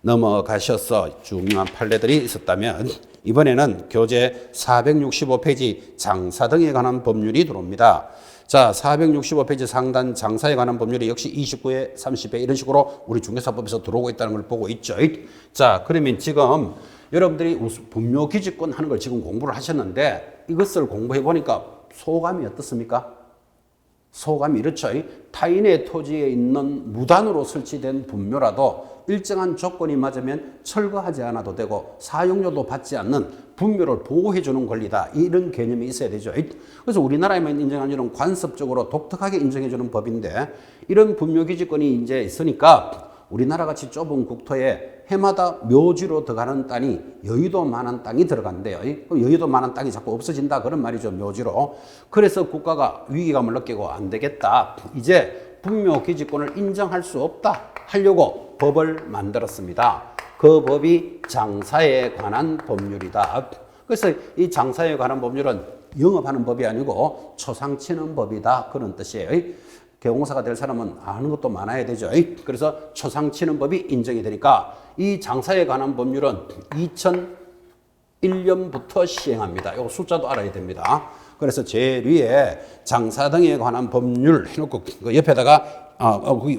넘어가셔서 중요한 판례들이 있었다면 이번에는 교재 465페이지 장사 등에 관한 법률이 들어옵니다. 자, 465페이지 상단 장사에 관한 법률이 역시 29회, 30회 이런 식으로 우리 중개사법에서 들어오고 있다는 걸 보고 있죠. 자, 그러면 지금 여러분들이 분묘기지권 하는 걸 지금 공부를 하셨는데 이것을 공부해 보니까 소감이 어떻습니까? 소감이 이렇죠. 타인의 토지에 있는 무단으로 설치된 분묘라도 일정한 조건이 맞으면 철거하지 않아도 되고 사용료도 받지 않는 분묘를 보호해 주는 권리다. 이런 개념이 있어야 되죠. 그래서 우리나라에만 인정하는 이런 관습적으로 독특하게 인정해 주는 법인데 이런 분묘기지권이 이제 있으니까 우리나라 같이 좁은 국토에 해마다 묘지로 들어가는 땅이 여의도만한 땅이 들어간대요. 여의도만한 땅이 자꾸 없어진다 그런 말이죠. 묘지로. 그래서 국가가 위기감을 느끼고 안 되겠다. 이제 분묘기지권을 인정할 수 없다 하려고 법을 만들었습니다. 그 법이 장사에 관한 법률이다. 그래서 이 장사에 관한 법률은 영업하는 법이 아니고 초상치는 법이다 그런 뜻이에요. 개공사가 될 사람은 아는 것도 많아야 되죠. 그래서 초상치는 법이 인정이 되니까 이 장사에 관한 법률은 2001년부터 시행합니다. 이 숫자도 알아야 됩니다. 그래서 제일 위에 장사 등에 관한 법률 해놓고 그 옆에다가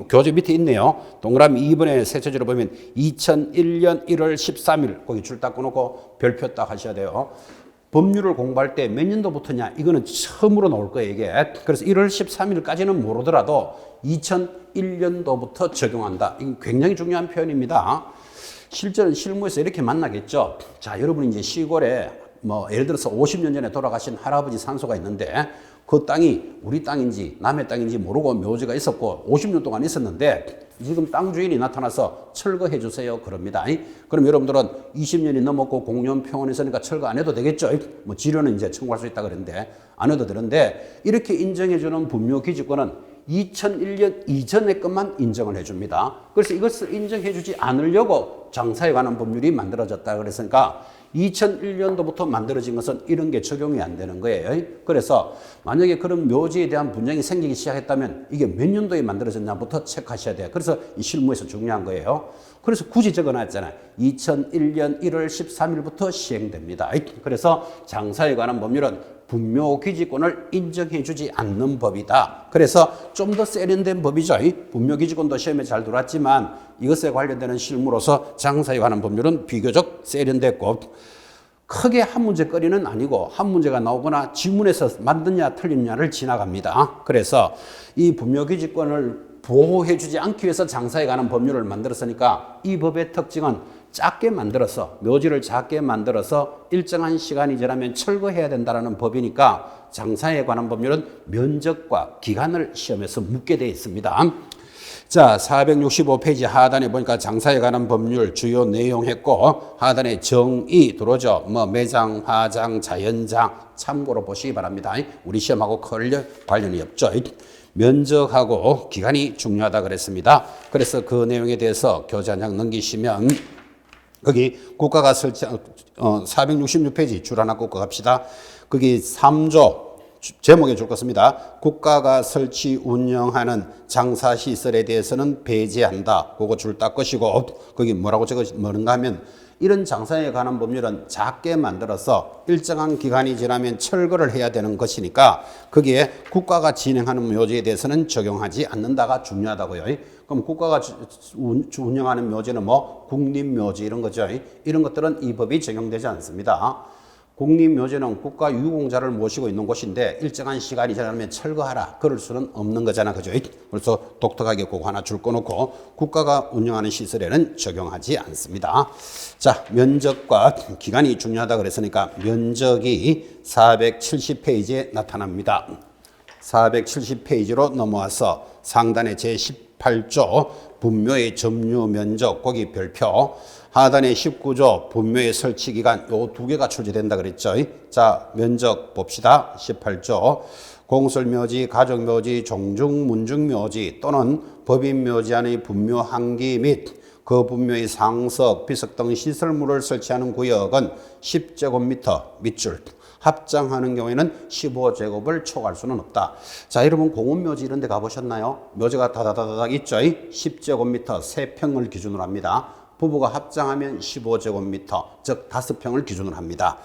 교재 밑에 있네요. 동그라미 2번에 세 처지로 보면 2001년 1월 13일 거기 줄 딱 꺼놓고 별표 딱 하셔야 돼요. 법률을 공부할 때 몇 년도부터냐 이거는 처음으로 나올 거예요 이게. 그래서 1월 13일까지는 모르더라도 2001년도부터 적용한다. 이게 굉장히 중요한 표현입니다. 실제로 실무에서 이렇게 만나겠죠. 자, 여러분이 이제 시골에 뭐 예를 들어서 50년 전에 돌아가신 할아버지 산소가 있는데 그 땅이 우리 땅인지 남의 땅인지 모르고 묘지가 있었고 50년 동안 있었는데 지금 땅 주인이 나타나서 철거해 주세요 그럽니다. 그럼 여러분들은 20년이 넘었고 공연 평원에 있으니까 철거 안 해도 되겠죠. 뭐 지료는 이제 청구할 수 있다 그랬는데 안 해도 되는데 이렇게 인정해 주는 분묘기지권은 2001년 이전의 것만 인정을 해줍니다. 그래서 이것을 인정해 주지 않으려고 장사에 관한 법률이 만들어졌다 그랬으니까 2001년도부터 만들어진 것은 이런 게 적용이 안 되는 거예요. 그래서 만약에 그런 묘지에 대한 분쟁이 생기기 시작했다면 이게 몇 년도에 만들어졌냐부터 체크하셔야 돼요. 그래서 이 실무에서 중요한 거예요. 그래서 굳이 적어놨잖아요. 2001년 1월 13일부터 시행됩니다. 그래서 장사에 관한 법률은 분묘기지권을 인정해주지 않는 법이다. 그래서 좀 더 세련된 법이죠. 분묘기지권도 시험에 잘 들어왔지만 이것에 관련되는 실무로서 장사에 관한 법률은 비교적 세련됐고 크게 한 문제거리는 아니고 한 문제가 나오거나 지문에서 맞느냐 틀리느냐를 지나갑니다. 그래서 이 분묘기지권을 보호해주지 않기 위해서 장사에 관한 법률을 만들었으니까 이 법의 특징은 작게 만들어서 묘지를 작게 만들어서 일정한 시간이 지나면 철거해야 된다는 법이니까 장사에 관한 법률은 면적과 기간을 시험에서 묻게 되어 있습니다. 자, 465페이지 하단에 보니까 장사에 관한 법률 주요 내용 했고 하단에 정의 들어오죠. 뭐 매장, 화장, 자연장 참고로 보시기 바랍니다. 우리 시험하고 관련이 없죠. 면적하고 기간이 중요하다 그랬습니다. 그래서 그 내용에 대해서 교재 한 장 넘기시면 거기 국가가 설치한 466페이지 줄 하나 꽂고 갑시다. 거기 3조 제목에 줄 것입니다. 국가가 설치 운영하는 장사시설에 대해서는 배제한다. 그거 줄 딱 것이고 거기 뭐라고 뭐는가 하면 이런 장사에 관한 법률은 작게 만들어서 일정한 기간이 지나면 철거를 해야 되는 것이니까 거기에 국가가 진행하는 묘지에 대해서는 적용하지 않는다가 중요하다고요. 그럼 국가가 운영하는 묘지는 뭐 국립묘지 이런 거죠. 이런 것들은 이 법이 적용되지 않습니다. 국립묘지는 국가 유공자를 모시고 있는 곳인데 일정한 시간이 지나면 철거하라 그럴 수는 없는 거잖아, 그죠? 그래서 독특하게 그거 하나 줄 꺼놓고 국가가 운영하는 시설에는 적용하지 않습니다. 자, 면적과 기간이 중요하다 그랬으니까 면적이 470페이지에 나타납니다. 470페이지로 넘어와서 상단의 제18조 분묘의 점유 면적 거기 별표 하단의 19조 분묘의 설치 기간 요 두 개가 출제된다 그랬죠. 자, 면적 봅시다. 18조 공설묘지, 가족묘지, 종중문중묘지 또는 법인묘지 안의 분묘 한기 및 그 분묘의 상석, 비석 등 시설물을 설치하는 구역은 10제곱미터 밑줄 합장하는 경우에는 15제곱을 초과할 수는 없다. 자, 여러분 공원묘지 이런 데 가보셨나요? 묘지가 다다다닥 있죠. 10제곱미터 3평을 기준으로 합니다. 부부가 합장하면 15제곱미터, 즉 5평을 기준으로 합니다.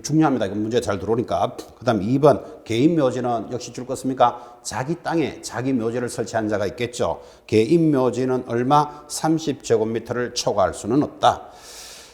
중요합니다. 이거 문제 잘 들어오니까. 그 다음 2번 개인 묘지는 역시 줄 것입니까? 자기 땅에 자기 묘지를 설치한 자가 있겠죠. 개인 묘지는 얼마? 30제곱미터를 초과할 수는 없다.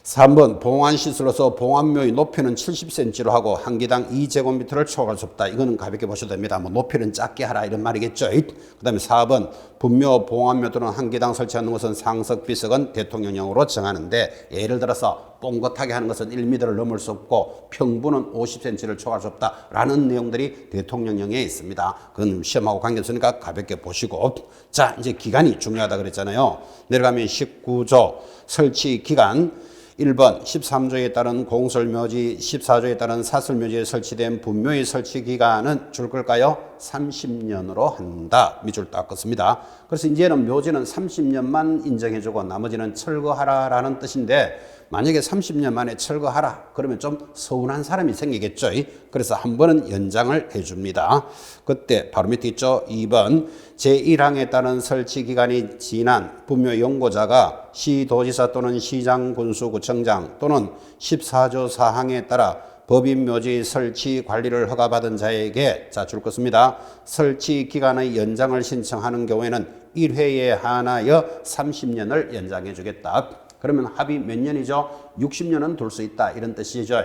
3번 봉안시설로서 봉안묘의 높이는 70cm로 하고 한 기당 2제곱미터를 초과할 수 없다. 이거는 가볍게 보셔도 됩니다. 뭐 높이는 작게 하라 이런 말이겠죠. 그 다음에 4번 분묘 봉안묘 또는 한 기당 설치하는 것은 상석 비석은 대통령령으로 정하는데 예를 들어서 뽕긋하게 하는 것은 1m를 넘을 수 없고 평분은 50cm를 초과할 수 없다라는 내용들이 대통령령에 있습니다. 그건 시험하고 관계없으니까 가볍게 보시고 자 이제 기간이 중요하다 그랬잖아요. 내려가면 19조 설치 기간 1번 13조에 따른 공설묘지 14조에 따른 사설묘지에 설치된 분묘의 설치 기간은 줄 걸까요? 30년으로 한다. 밑줄 딱 긋습니다. 그래서 이제는 묘지는 30년만 인정해주고 나머지는 철거하라라는 뜻인데 만약에 30년 만에 철거하라 그러면 좀 서운한 사람이 생기겠죠. 그래서 한 번은 연장을 해줍니다. 그때 바로 밑에 있죠. 2번 제1항에 따른 설치 기간이 지난 분묘 연고자가 시도지사 또는 시장 군수구청장 또는 14조 4항에 따라 법인묘지 설치 관리를 허가받은 자에게 자 줄 것입니다. 설치 기간의 연장을 신청하는 경우에는 1회에 한하여 30년을 연장해 주겠다. 그러면 합이 몇 년이죠? 60년은 둘 수 있다 이런 뜻이죠.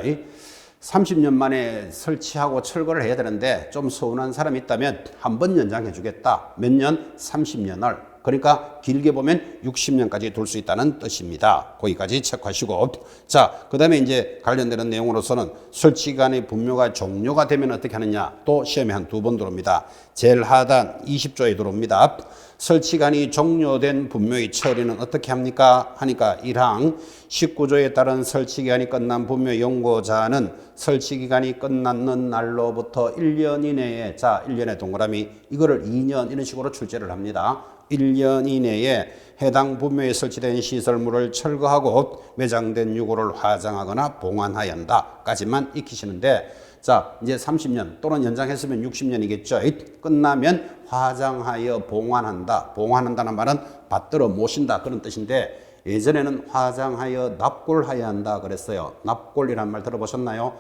30년 만에 설치하고 철거를 해야 되는데 좀 서운한 사람이 있다면 한 번 연장해 주겠다. 몇 년? 30년을. 그러니까 길게 보면 60년까지 둘 수 있다는 뜻입니다. 거기까지 체크하시고 자, 그 다음에 이제 관련되는 내용으로서는 설치기간의 분묘가 종료가 되면 어떻게 하느냐 또 시험에 한 두 번 들어옵니다. 제일 하단 20조에 들어옵니다. 설치기간이 종료된 분묘의 처리는 어떻게 합니까? 하니까 1항 19조에 따른 설치기간이 끝난 분묘 연고자는 설치기간이 끝났는 날로부터 1년 이내에 자 1년의 동그라미 이거를 2년 이런 식으로 출제를 합니다. 1년 이내에 해당 분묘에 설치된 시설물을 철거하고 매장된 유골을 화장하거나 봉안하여야 한다까지만 익히시는데 자 이제 30년 또는 연장했으면 60년이겠죠. 끝나면 화장하여 봉안한다. 봉안한다는 말은 받들어 모신다 그런 뜻인데 예전에는 화장하여 납골하여야 한다 그랬어요. 납골이란 말 들어보셨나요?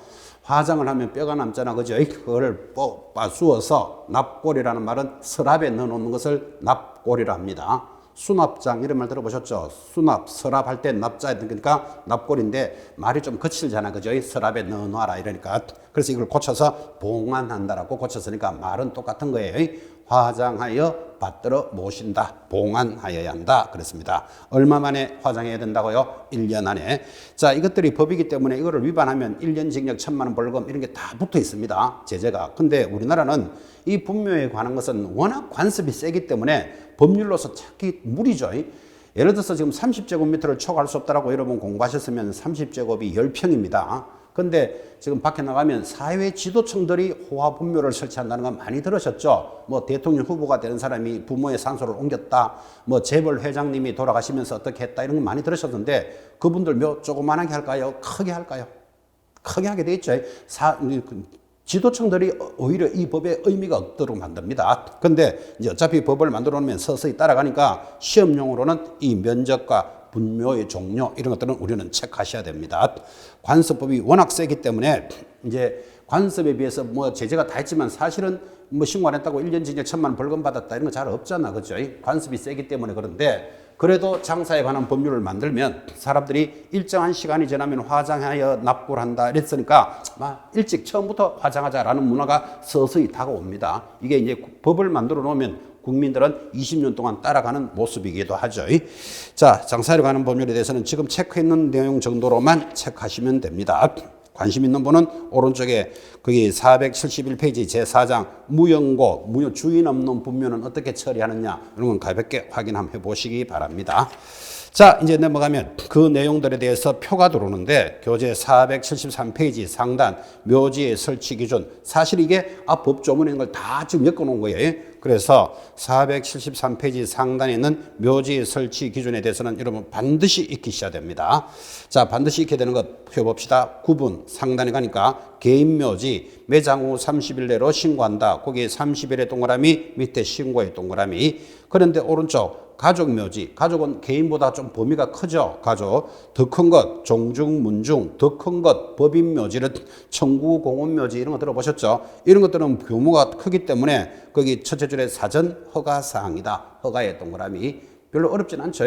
화장을 하면 뼈가 남잖아, 그죠? 그걸 뽑아 쑤어서 납골이라는 말은 서랍에 넣어놓는 것을 납골이라 합니다. 수납장 이런 말 들어보셨죠? 수납, 서랍할 때 납자 그러니까 납골인데 말이 좀 거칠잖아, 그죠? 서랍에 넣어놔라 이러니까 그래서 이걸 고쳐서 봉안한다라고 고쳤으니까 말은 똑같은 거예요. 화장하여 받들어 모신다. 봉안하여야 한다. 그랬습니다. 얼마 만에 화장해야 된다고요? 1년 안에. 자, 이것들이 법이기 때문에 이거를 위반하면 1년 징역 1,000만 원 벌금 이런 게 다 붙어 있습니다. 제재가. 근데 우리나라는 이 분묘에 관한 것은 워낙 관습이 세기 때문에 법률로서 찾기 무리죠. 예를 들어서 지금 30제곱미터를 초과할 수 없다라고 여러분 공부하셨으면 30제곱이 10평입니다. 근데 지금 밖에 나가면 사회 지도층들이 호화 분묘를 설치한다는 건 많이 들으셨죠? 뭐 대통령 후보가 되는 사람이 부모의 산소를 옮겼다, 뭐 재벌 회장님이 돌아가시면서 어떻게 했다 이런 거 많이 들으셨는데 그분들 몇 조그만하게 할까요? 크게 할까요? 크게 하게 돼 있죠. 지도층들이 오히려 이 법에 의미가 없도록 만듭니다. 근데 이제 어차피 법을 만들어 놓으면 서서히 따라가니까 시험용으로는 이 면적과 분묘의 종료 이런 것들은 우리는 체크하셔야 됩니다. 관습법이 워낙 세기 때문에 이제 관습에 비해서 뭐 제재가 다 있지만 사실은 뭐 신고 안 했다고 1년 징역 1,000만 원 벌금 받았다 이런 거 잘 없잖아, 그죠? 관습이 세기 때문에 그런데 그래도 장사에 관한 법률을 만들면 사람들이 일정한 시간이 지나면 화장하여 납골한다 이랬으니까 일찍 처음부터 화장하자라는 문화가 서서히 다가옵니다. 이게 이제 법을 만들어 놓으면 국민들은 20년 동안 따라가는 모습이기도 하죠. 자, 장사에 관한 법률에 대해서는 지금 체크했는 내용 정도로만 체크하시면 됩니다. 관심 있는 분은 오른쪽에 거기 471페이지 제4장 무연고, 무효 주인 없는 분묘는 어떻게 처리하느냐 이런 건 가볍게 확인 한번 해보시기 바랍니다. 자, 이제 넘어가면 그 내용들에 대해서 표가 들어오는데 교재 473페이지 상단 묘지의 설치 기준 사실 이게 법조문인 걸 다 지금 엮어놓은 거예요. 그래서 473페이지 상단에 있는 묘지의 설치 기준에 대해서는 여러분 반드시 익히셔야 됩니다. 자, 반드시 익혀야 되는 것 펴봅시다. 9분 상단에 가니까 개인묘지 매장 후 30일 내로 신고한다. 거기에 30일의 동그라미 밑에 신고의 동그라미. 그런데 오른쪽 가족묘지, 가족은 개인보다 좀 범위가 크죠. 가족, 더 큰 것, 종중, 문중, 더 큰 것, 법인묘지를 청구, 공원묘지 이런 거 들어보셨죠? 이런 것들은 규모가 크기 때문에 거기 첫째 줄에 사전 허가사항이다. 허가의 동그라미. 별로 어렵진 않죠.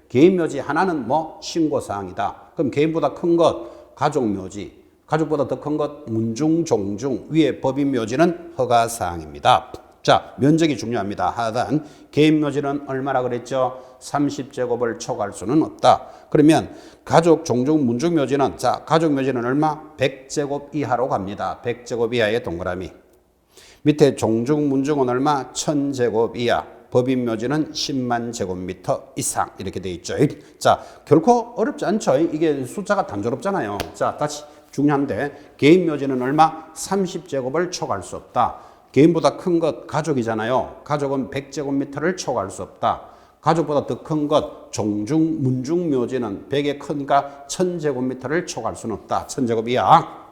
개인묘지 하나는 뭐 신고사항이다. 그럼 개인보다 큰 것 가족 묘지, 가족보다 더 큰 것 문중, 종중, 위에 법인 묘지는 허가사항입니다. 자, 면적이 중요합니다. 하단 개인 묘지는 얼마나 그랬죠? 30제곱을 초과할 수는 없다. 그러면 가족, 종중, 문중 묘지는 자, 가족 묘지는 얼마? 100제곱 이하로 갑니다. 100제곱 이하의 동그라미. 밑에 종중, 문중은 얼마? 1000제곱 이하. 법인 묘지는 10만 제곱미터 이상 이렇게 돼 있죠. 자, 결코 어렵지 않죠. 이게 숫자가 단조롭잖아요. 자, 다시 중요한데 개인 묘지는 얼마? 30제곱을 초과할 수 없다. 개인보다 큰 것 가족이잖아요. 가족은 100제곱미터를 초과할 수 없다. 가족보다 더 큰 것 종중, 문중 묘지는 100의 큰가 1000제곱미터를 초과할 수는 없다. 1000제곱 이하.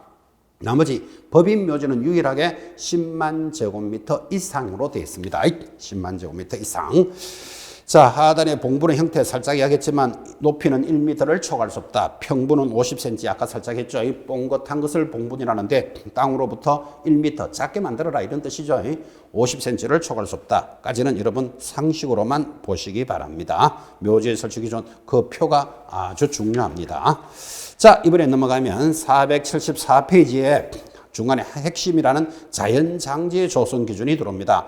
나머지 법인 묘지는 유일하게 10만 제곱미터 이상으로 되어 있습니다. 10만 제곱미터 이상. 자, 하단의 봉분의 형태 살짝 이야기했지만 높이는 1m를 초과할 수 없다. 평분은 50cm 아까 살짝 했죠. 뽕긋한 것을 봉분이라는데 땅으로부터 1m 작게 만들어라 이런 뜻이죠. 50cm를 초과할 수 없다. 까지는 여러분 상식으로만 보시기 바랍니다. 묘지에 설치기 전 그 표가 아주 중요합니다. 자, 이번에 넘어가면 474페이지에 중간에 핵심이라는 자연장지의 조성 기준이 들어옵니다.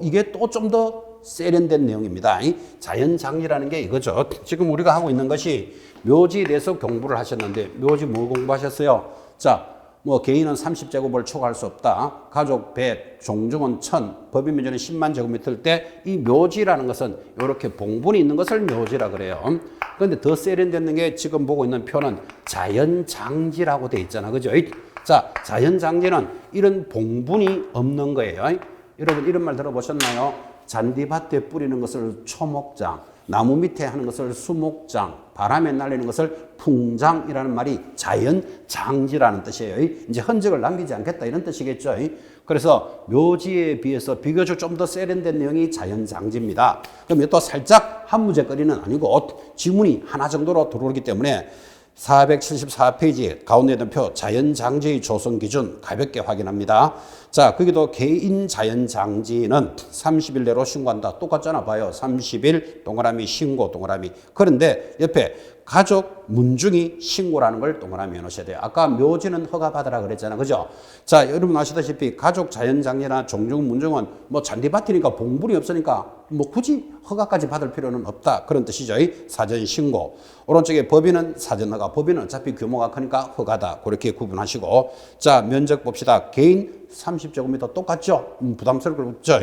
이게 또 좀 더 세련된 내용입니다. 자연장지라는 게 이거죠. 지금 우리가 하고 있는 것이 묘지에 대해서 공부를 하셨는데 묘지 뭐 공부하셨어요? 자, 뭐 개인은 30제곱을 초과할 수 없다. 가족 100, 종중은 1000, 법인 묘지는 10만 제곱미터일 때 이 묘지라는 것은 이렇게 봉분이 있는 것을 묘지라 그래요. 그런데 더 세련된 게 지금 보고 있는 표는 자연장지라고 돼 있잖아. 그죠? 자, 자연장지는 이런 봉분이 없는 거예요. 여러분 이런 말 들어보셨나요? 잔디밭에 뿌리는 것을 초목장, 나무 밑에 하는 것을 수목장, 바람에 날리는 것을 풍장이라는 말이 자연장지라는 뜻이에요. 이제 흔적을 남기지 않겠다 이런 뜻이겠죠. 그래서 묘지에 비해서 비교적 좀 더 세련된 내용이 자연장지입니다. 그럼 또 살짝 한무제거리는 아니고 지문이 하나 정도로 들어오기 때문에 474페이지 가운데 있는 표 자연장지의 조성 기준 가볍게 확인합니다. 자, 거기도 개인 자연장지는 30일 내로 신고한다. 똑같잖아 봐요. 30일 동그라미 신고 동그라미. 그런데 옆에 가족 문중이 신고라는 걸 동그라미 해놓으셔야 돼요. 아까 묘지는 허가받으라 그랬잖아. 그죠? 자, 여러분 아시다시피 가족 자연장지나 종중 문중은 뭐 잔디밭이니까 봉분이 없으니까 뭐 굳이 허가까지 받을 필요는 없다. 그런 뜻이죠. 사전 신고. 오른쪽에 법인은 사전 허가. 법인은 어차피 규모가 크니까 허가다. 그렇게 구분하시고. 자, 면적 봅시다. 개인 30제곱미터 똑같죠? 부담스럽게 없죠?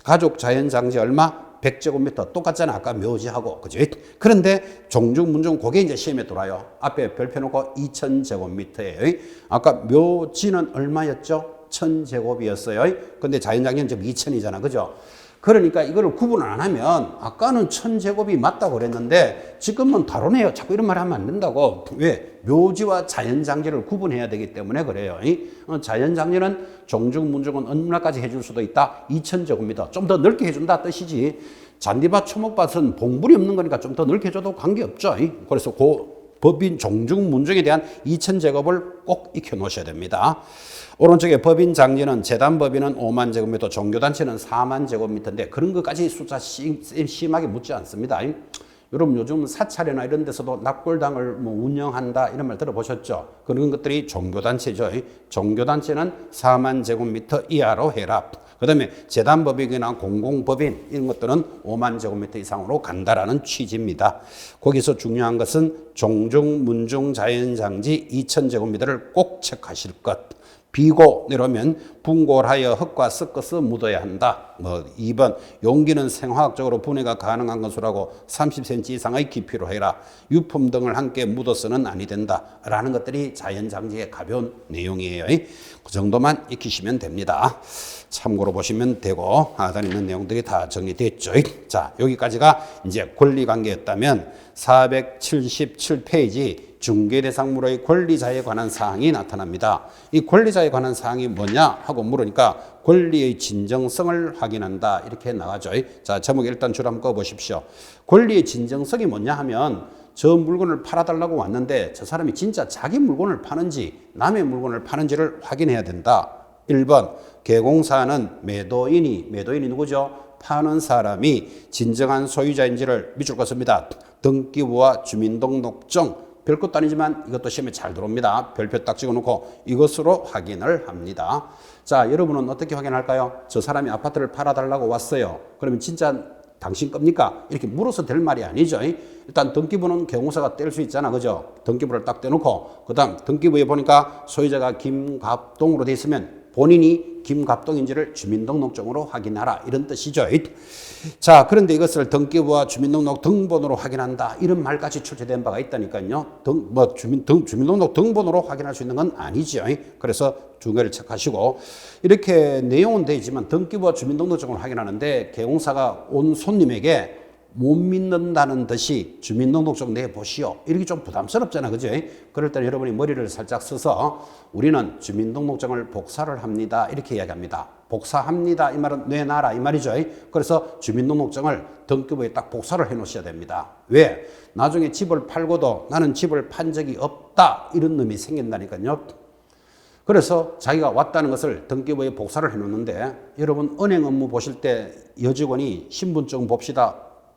가족 자연장지 얼마? 100제곱미터 똑같잖아. 아까 묘지하고. 그죠? 그런데 종중, 문중, 그게 이제 시험에 들어와요. 앞에 별표 놓고 2000제곱미터예요. 아까 묘지는 얼마였죠? 1000제곱이었어요. 근데 자연장지는 지금 2000이잖아. 그죠? 그러니까 이거를 구분을 안 하면 아까는 1000제곱이 맞다고 그랬는데 지금은 다르네요. 자꾸 이런 말 하면 안 된다고. 왜? 묘지와 자연장지를 구분해야 되기 때문에 그래요. 자연장지는 종중, 문중은 얼마까지 해줄 수도 있다. 2000제곱미터. 좀 더 넓게 해준다 뜻이지. 잔디밭, 초목밭은 봉분이 없는 거니까 좀 더 넓게 해줘도 관계없죠. 그래서 법인 종중, 문중에 대한 2000제곱을 꼭 익혀 놓으셔야 됩니다. 오른쪽에 법인 장지는 재단 법인은 5만 제곱미터, 종교단체는 4만 제곱미터인데 그런 것까지 숫자 심하게 묻지 않습니다. 여러분 요즘 사찰이나 이런 데서도 납골당을 뭐 운영한다 이런 말 들어보셨죠? 그런 것들이 종교단체죠. 종교단체는 4만 제곱미터 이하로 해라. 그 다음에 재단법인이나 공공법인 이런 것들은 5만 제곱미터 이상으로 간다라는 취지입니다. 거기서 중요한 것은 종중, 문중, 자연장지 2000제곱미터를 꼭 체크하실 것. 비고 내려오면 분골하여 흙과 섞어서 묻어야 한다. 2번 용기는 생화학적으로 분해가 가능한 것으로 30cm 이상의 깊이로 해라. 유품 등을 함께 묻어서는 아니 된다. 라는 것들이 자연장지의 가벼운 내용이에요. 그 정도만 익히시면 됩니다. 참고로 보시면 되고 하단에 있는 내용들이 다 정리됐죠. 자, 여기까지가 이제 권리관계였다면 477페이지 중개대상물의 권리자에 관한 사항이 나타납니다. 이 권리자에 관한 사항이 뭐냐 하고 물으니까 권리의 진정성을 확인한다 이렇게 나가죠. 자, 제목 일단 줄 한번 꺼보십시오. 권리의 진정성이 뭐냐 하면 저 물건을 팔아달라고 왔는데 저 사람이 진짜 자기 물건을 파는지 남의 물건을 파는지를 확인해야 된다. 1번 개공사는 매도인이 누구죠? 파는 사람이 진정한 소유자인지를 믿을 것입니다. 등기부와 주민등록증 별것도 아니지만 이것도 시험에 잘 들어옵니다. 별표 딱 찍어놓고 이것으로 확인을 합니다. 자, 여러분은 어떻게 확인할까요? 저 사람이 아파트를 팔아달라고 왔어요. 그러면 진짜 당신 겁니까? 이렇게 물어서 될 말이 아니죠. 일단 등기부는 개공사가 뗄 수 있잖아. 그죠? 등기부를 딱 떼놓고 그 다음 등기부에 보니까 소유자가 김갑동으로 돼 있으면 본인이 김갑동인지를 주민등록증으로 확인하라 이런 뜻이죠. 자, 그런데 이것을 등기부와 주민등록 등본으로 확인한다 이런 말까지 출제된 바가 있다니까요. 주민등록 등본으로 확인할 수 있는 건 아니죠. 그래서 두 개를 체크하시고 이렇게 내용은 되어 있지만 등기부와 주민등록증을 확인하는데 개공사가 온 손님에게 못 믿는다는 듯이 주민등록증 내보시오. 이렇게 좀 부담스럽잖아. 그죠? 그럴 때 여러분이 머리를 살짝 써서 우리는 주민등록증을 복사를 합니다. 이렇게 이야기합니다. 복사합니다. 이 말은 내놔라. 이 말이죠. 그래서 주민등록증을 등기부에 딱 복사를 해 놓으셔야 됩니다. 왜? 나중에 집을 팔고도 나는 집을 판 적이 없다. 이런 놈이 생긴다니까요. 그래서 자기가 왔다는 것을 등기부에 복사를 해 놓는데 여러분 은행 업무 보실 때 여직원이 신분증 봅시다.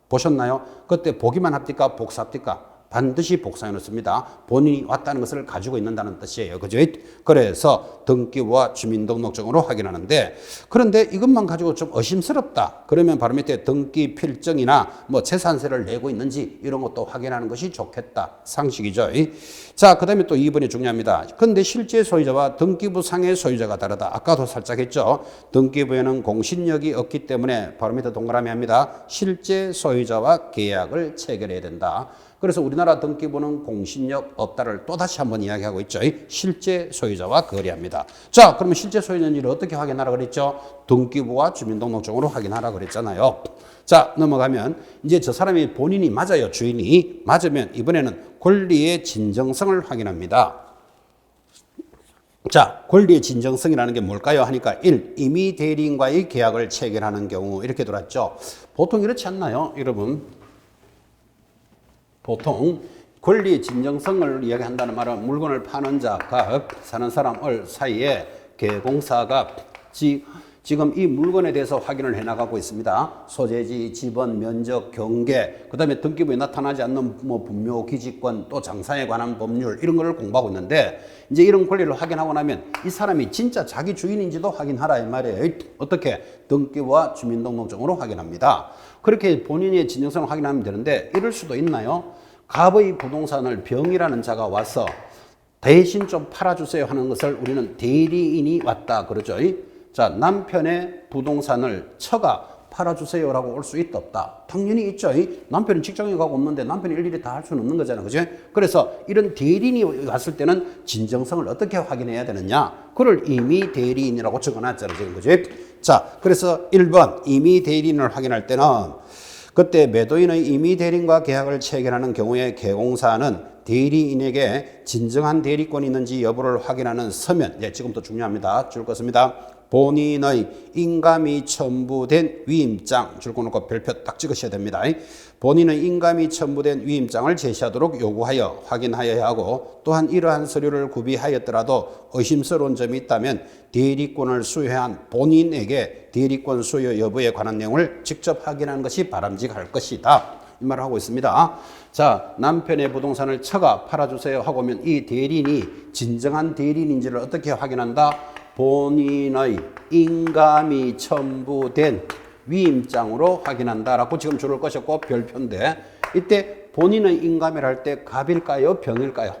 보셨나요? 그때 보기만 합니까? 복사합니까? 반드시 복사해 놓습니다. 본인이 왔다는 것을 가지고 있는다는 뜻이에요. 그죠? 그래서 등기부와 주민등록증으로 확인하는데 그런데 이것만 가지고 좀 의심스럽다. 그러면 바로 밑에 등기 필증이나 뭐 재산세를 내고 있는지 이런 것도 확인하는 것이 좋겠다. 상식이죠. 자, 그 다음에 또 2번이 중요합니다. 그런데 실제 소유자와 등기부상의 소유자가 다르다. 아까도 살짝 했죠. 등기부에는 공신력이 없기 때문에 바로 밑에 동그라미 합니다. 실제 소유자와 계약을 체결해야 된다. 그래서 우리나라 등기부는 공신력 없다를 또다시 한번 이야기하고 있죠. 실제 소유자와 거래합니다. 자, 그러면 실제 소유자인지를 어떻게 확인하라 그랬죠? 등기부와 주민등록증으로 확인하라 그랬잖아요. 자, 넘어가면 이제 저 사람이 본인이 맞아요. 주인이 맞으면 이번에는 권리의 진정성을 확인합니다. 자, 권리의 진정성이라는 게 뭘까요? 하니까 1. 임의 대리인과의 계약을 체결하는 경우 이렇게 들어왔죠. 보통 이렇지 않나요? 여러분. 보통 권리의 진정성을 이야기한다는 말은 물건을 파는 자가 사는 사람 사이에 개공사가 지금 이 물건에 대해서 확인을 해나가고 있습니다. 소재지, 지번, 면적, 경계, 그 다음에 등기부에 나타나지 않는 뭐 분묘, 기지권, 또 장사에 관한 법률 이런 거를 공부하고 있는데 이제 이런 권리를 확인하고 나면 이 사람이 진짜 자기 주인인지도 확인하라 이 말이에요. 어떻게? 등기부와 주민등록증으로 확인합니다. 그렇게 본인의 진정성을 확인하면 되는데 이럴 수도 있나요? 갑의 부동산을 병이라는 자가 와서 대신 좀 팔아주세요 하는 것을 우리는 대리인이 왔다 그러죠. 자, 남편의 부동산을 처가 팔아주세요라고 올 수 있다 없다? 당연히 있죠. 남편은 직장에 가고 없는데 남편이 일일이 다 할 수는 없는 거잖아요. 그죠? 그래서 이런 대리인이 왔을 때는 진정성을 어떻게 확인해야 되느냐? 그걸 임의 대리인이라고 적어놨잖아요. 지금 그죠? 자, 그래서 1번 임의 대리인을 확인할 때는 그때 매도인의 임의 대리인과 계약을 체결하는 경우에 개공사는 대리인에게 진정한 대리권이 있는지 여부를 확인하는 서면, 지금부터 중요합니다. 줄 것입니다. 본인의 인감이 첨부된 위임장 줄 거놓고 별표 딱 찍으셔야 됩니다. 본인의 인감이 첨부된 위임장을 제시하도록 요구하여 확인하여야 하고 또한 이러한 서류를 구비하였더라도 의심스러운 점이 있다면 대리권을 수여한 본인에게 대리권 수여 여부에 관한 내용을 직접 확인하는 것이 바람직할 것이다. 이 말을 하고 있습니다. 자, 남편의 부동산을 처가 팔아주세요 하고 오면 이 대리인이 진정한 대리인인지를 어떻게 확인한다? 본인의 인감이 첨부된 위임장으로 확인한다라고 지금 줄을 것이었고 별표인데 이때 본인의 인감이라 할 때 갑일까요? 병일까요?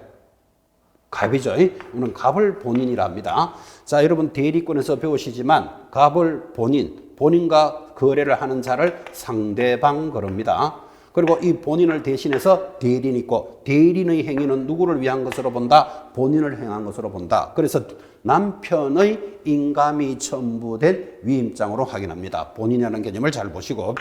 갑이죠. 우리는 갑을 본인이라 합니다. 자, 여러분 대리권에서 배우시지만 갑을 본인과 거래를 하는 자를 상대방 그럽니다. 그리고 이 본인을 대신해서 대리인이 있고 대리인의 행위는 누구를 위한 것으로 본다? 본인을 행한 것으로 본다. 그래서 남편의 인감이 첨부된 위임장으로 확인합니다. 본인이라는 개념을 잘 보시고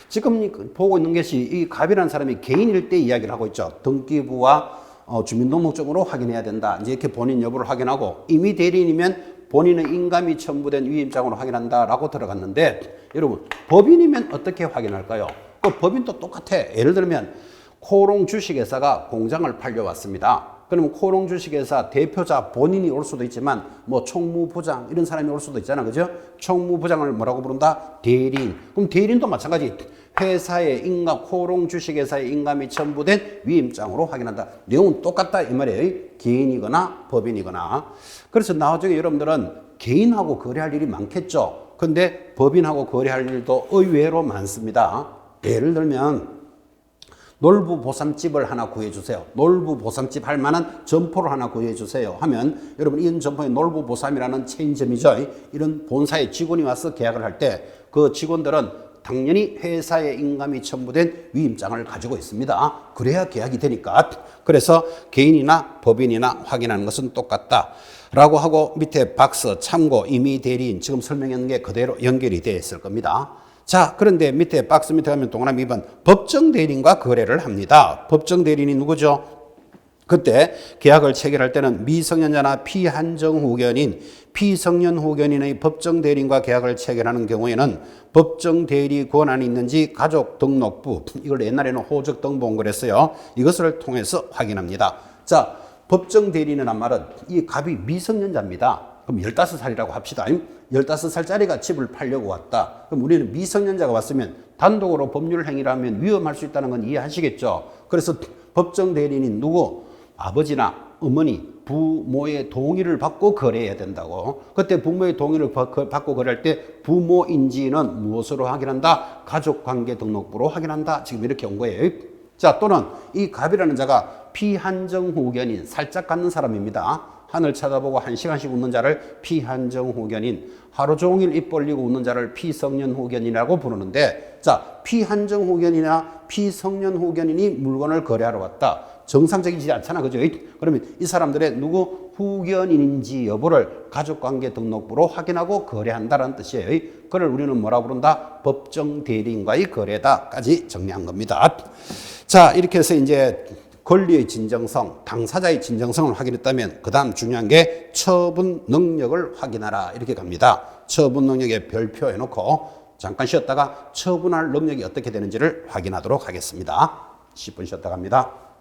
지금 보고 있는 것이 이 갑이라는 사람이 개인일 때 이야기를 하고 있죠. 등기부와 주민등록증으로 확인해야 된다. 이제 이렇게 본인 여부를 확인하고 임의 대리인이면 본인의 인감이 첨부된 위임장으로 확인한다라고 들어갔는데 여러분 법인이면 어떻게 확인할까요? 그 법인도 똑같아. 예를 들면 코롱 주식회사가 공장을 팔려왔습니다. 그러면 코롱 주식회사 대표자 본인이 올 수도 있지만 뭐 총무부장 이런 사람이 올 수도 있잖아. 그죠? 총무부장을 뭐라고 부른다? 대리인. 그럼 대리인도 마찬가지. 회사의 인감, 호롱 주식회사의 인감이 첨부된 위임장으로 확인한다. 내용은 똑같다 이 말이에요. 개인이거나 법인이거나. 그래서 나중에 여러분들은 개인하고 거래할 일이 많겠죠. 근데 법인하고 거래할 일도 의외로 많습니다. 예를 들면 놀부보쌈집을 하나 구해주세요. 놀부보쌈집 할 만한 점포를 하나 구해주세요 하면 여러분 이런 점포에 놀부보쌈이라는 체인점이죠. 이런 본사의 직원이 와서 계약을 할 때 그 직원들은 당연히 회사의 인감이 첨부된 위임장을 가지고 있습니다. 그래야 계약이 되니까. 그래서 개인이나 법인이나 확인하는 것은 똑같다 라고 하고 밑에 박스, 참고, 임의 대리인 지금 설명한 게 그대로 연결이 되어 있을 겁니다. 자, 그런데 밑에 박스 밑에 가면 동그라미 2번 법정 대리인과 거래를 합니다. 법정 대리인이 누구죠? 그때 계약을 체결할 때는 미성년자나 피한정 후견인, 피성년 후견인의 법정 대리인과 계약을 체결하는 경우에는 법정 대리 권한이 있는지 가족 등록부, 이걸 옛날에는 호적 등본 그랬어요. 이것을 통해서 확인합니다. 자, 법정 대리인이란 말은 이 갑이 미성년자입니다. 그럼 15살이라고 합시다. 15살짜리가 집을 팔려고 왔다. 그럼 우리는 미성년자가 왔으면 단독으로 법률 행위를 하면 위험할 수 있다는 건 이해하시겠죠? 그래서 법정 대리인이 누구? 아버지나 어머니, 부모의 동의를 받고 거래해야 된다고. 그때 부모의 동의를 받고 거래할 때 부모인지는 무엇으로 확인한다? 가족관계 등록부로 확인한다. 지금 이렇게 온 거예요. 자, 또는 이 갑이라는 자가 피한정 후견인, 살짝 갖는 사람입니다. 하늘 쳐다보고 1시간씩 웃는 자를 피한정 후견인, 하루 종일 입 벌리고 웃는 자를 피성년 후견이라고 부르는데, 자, 피한정 후견이나 피성년 후견인이 물건을 거래하러 왔다. 정상적이지 않잖아, 그죠? 그러면 이 사람들의 누구 후견인인지 여부를 가족관계 등록부로 확인하고 거래한다는 뜻이에요. 그걸 우리는 뭐라 부른다? 법정 대리인과의 거래다까지 정리한 겁니다. 자, 이렇게 해서 이제 권리의 진정성, 당사자의 진정성을 확인했다면 그 다음 중요한 게 처분 능력을 확인하라 이렇게 갑니다. 처분 능력에 별표 해놓고 잠깐 쉬었다가 처분할 능력이 어떻게 되는지를 확인하도록 하겠습니다. 10분 쉬었다 갑니다.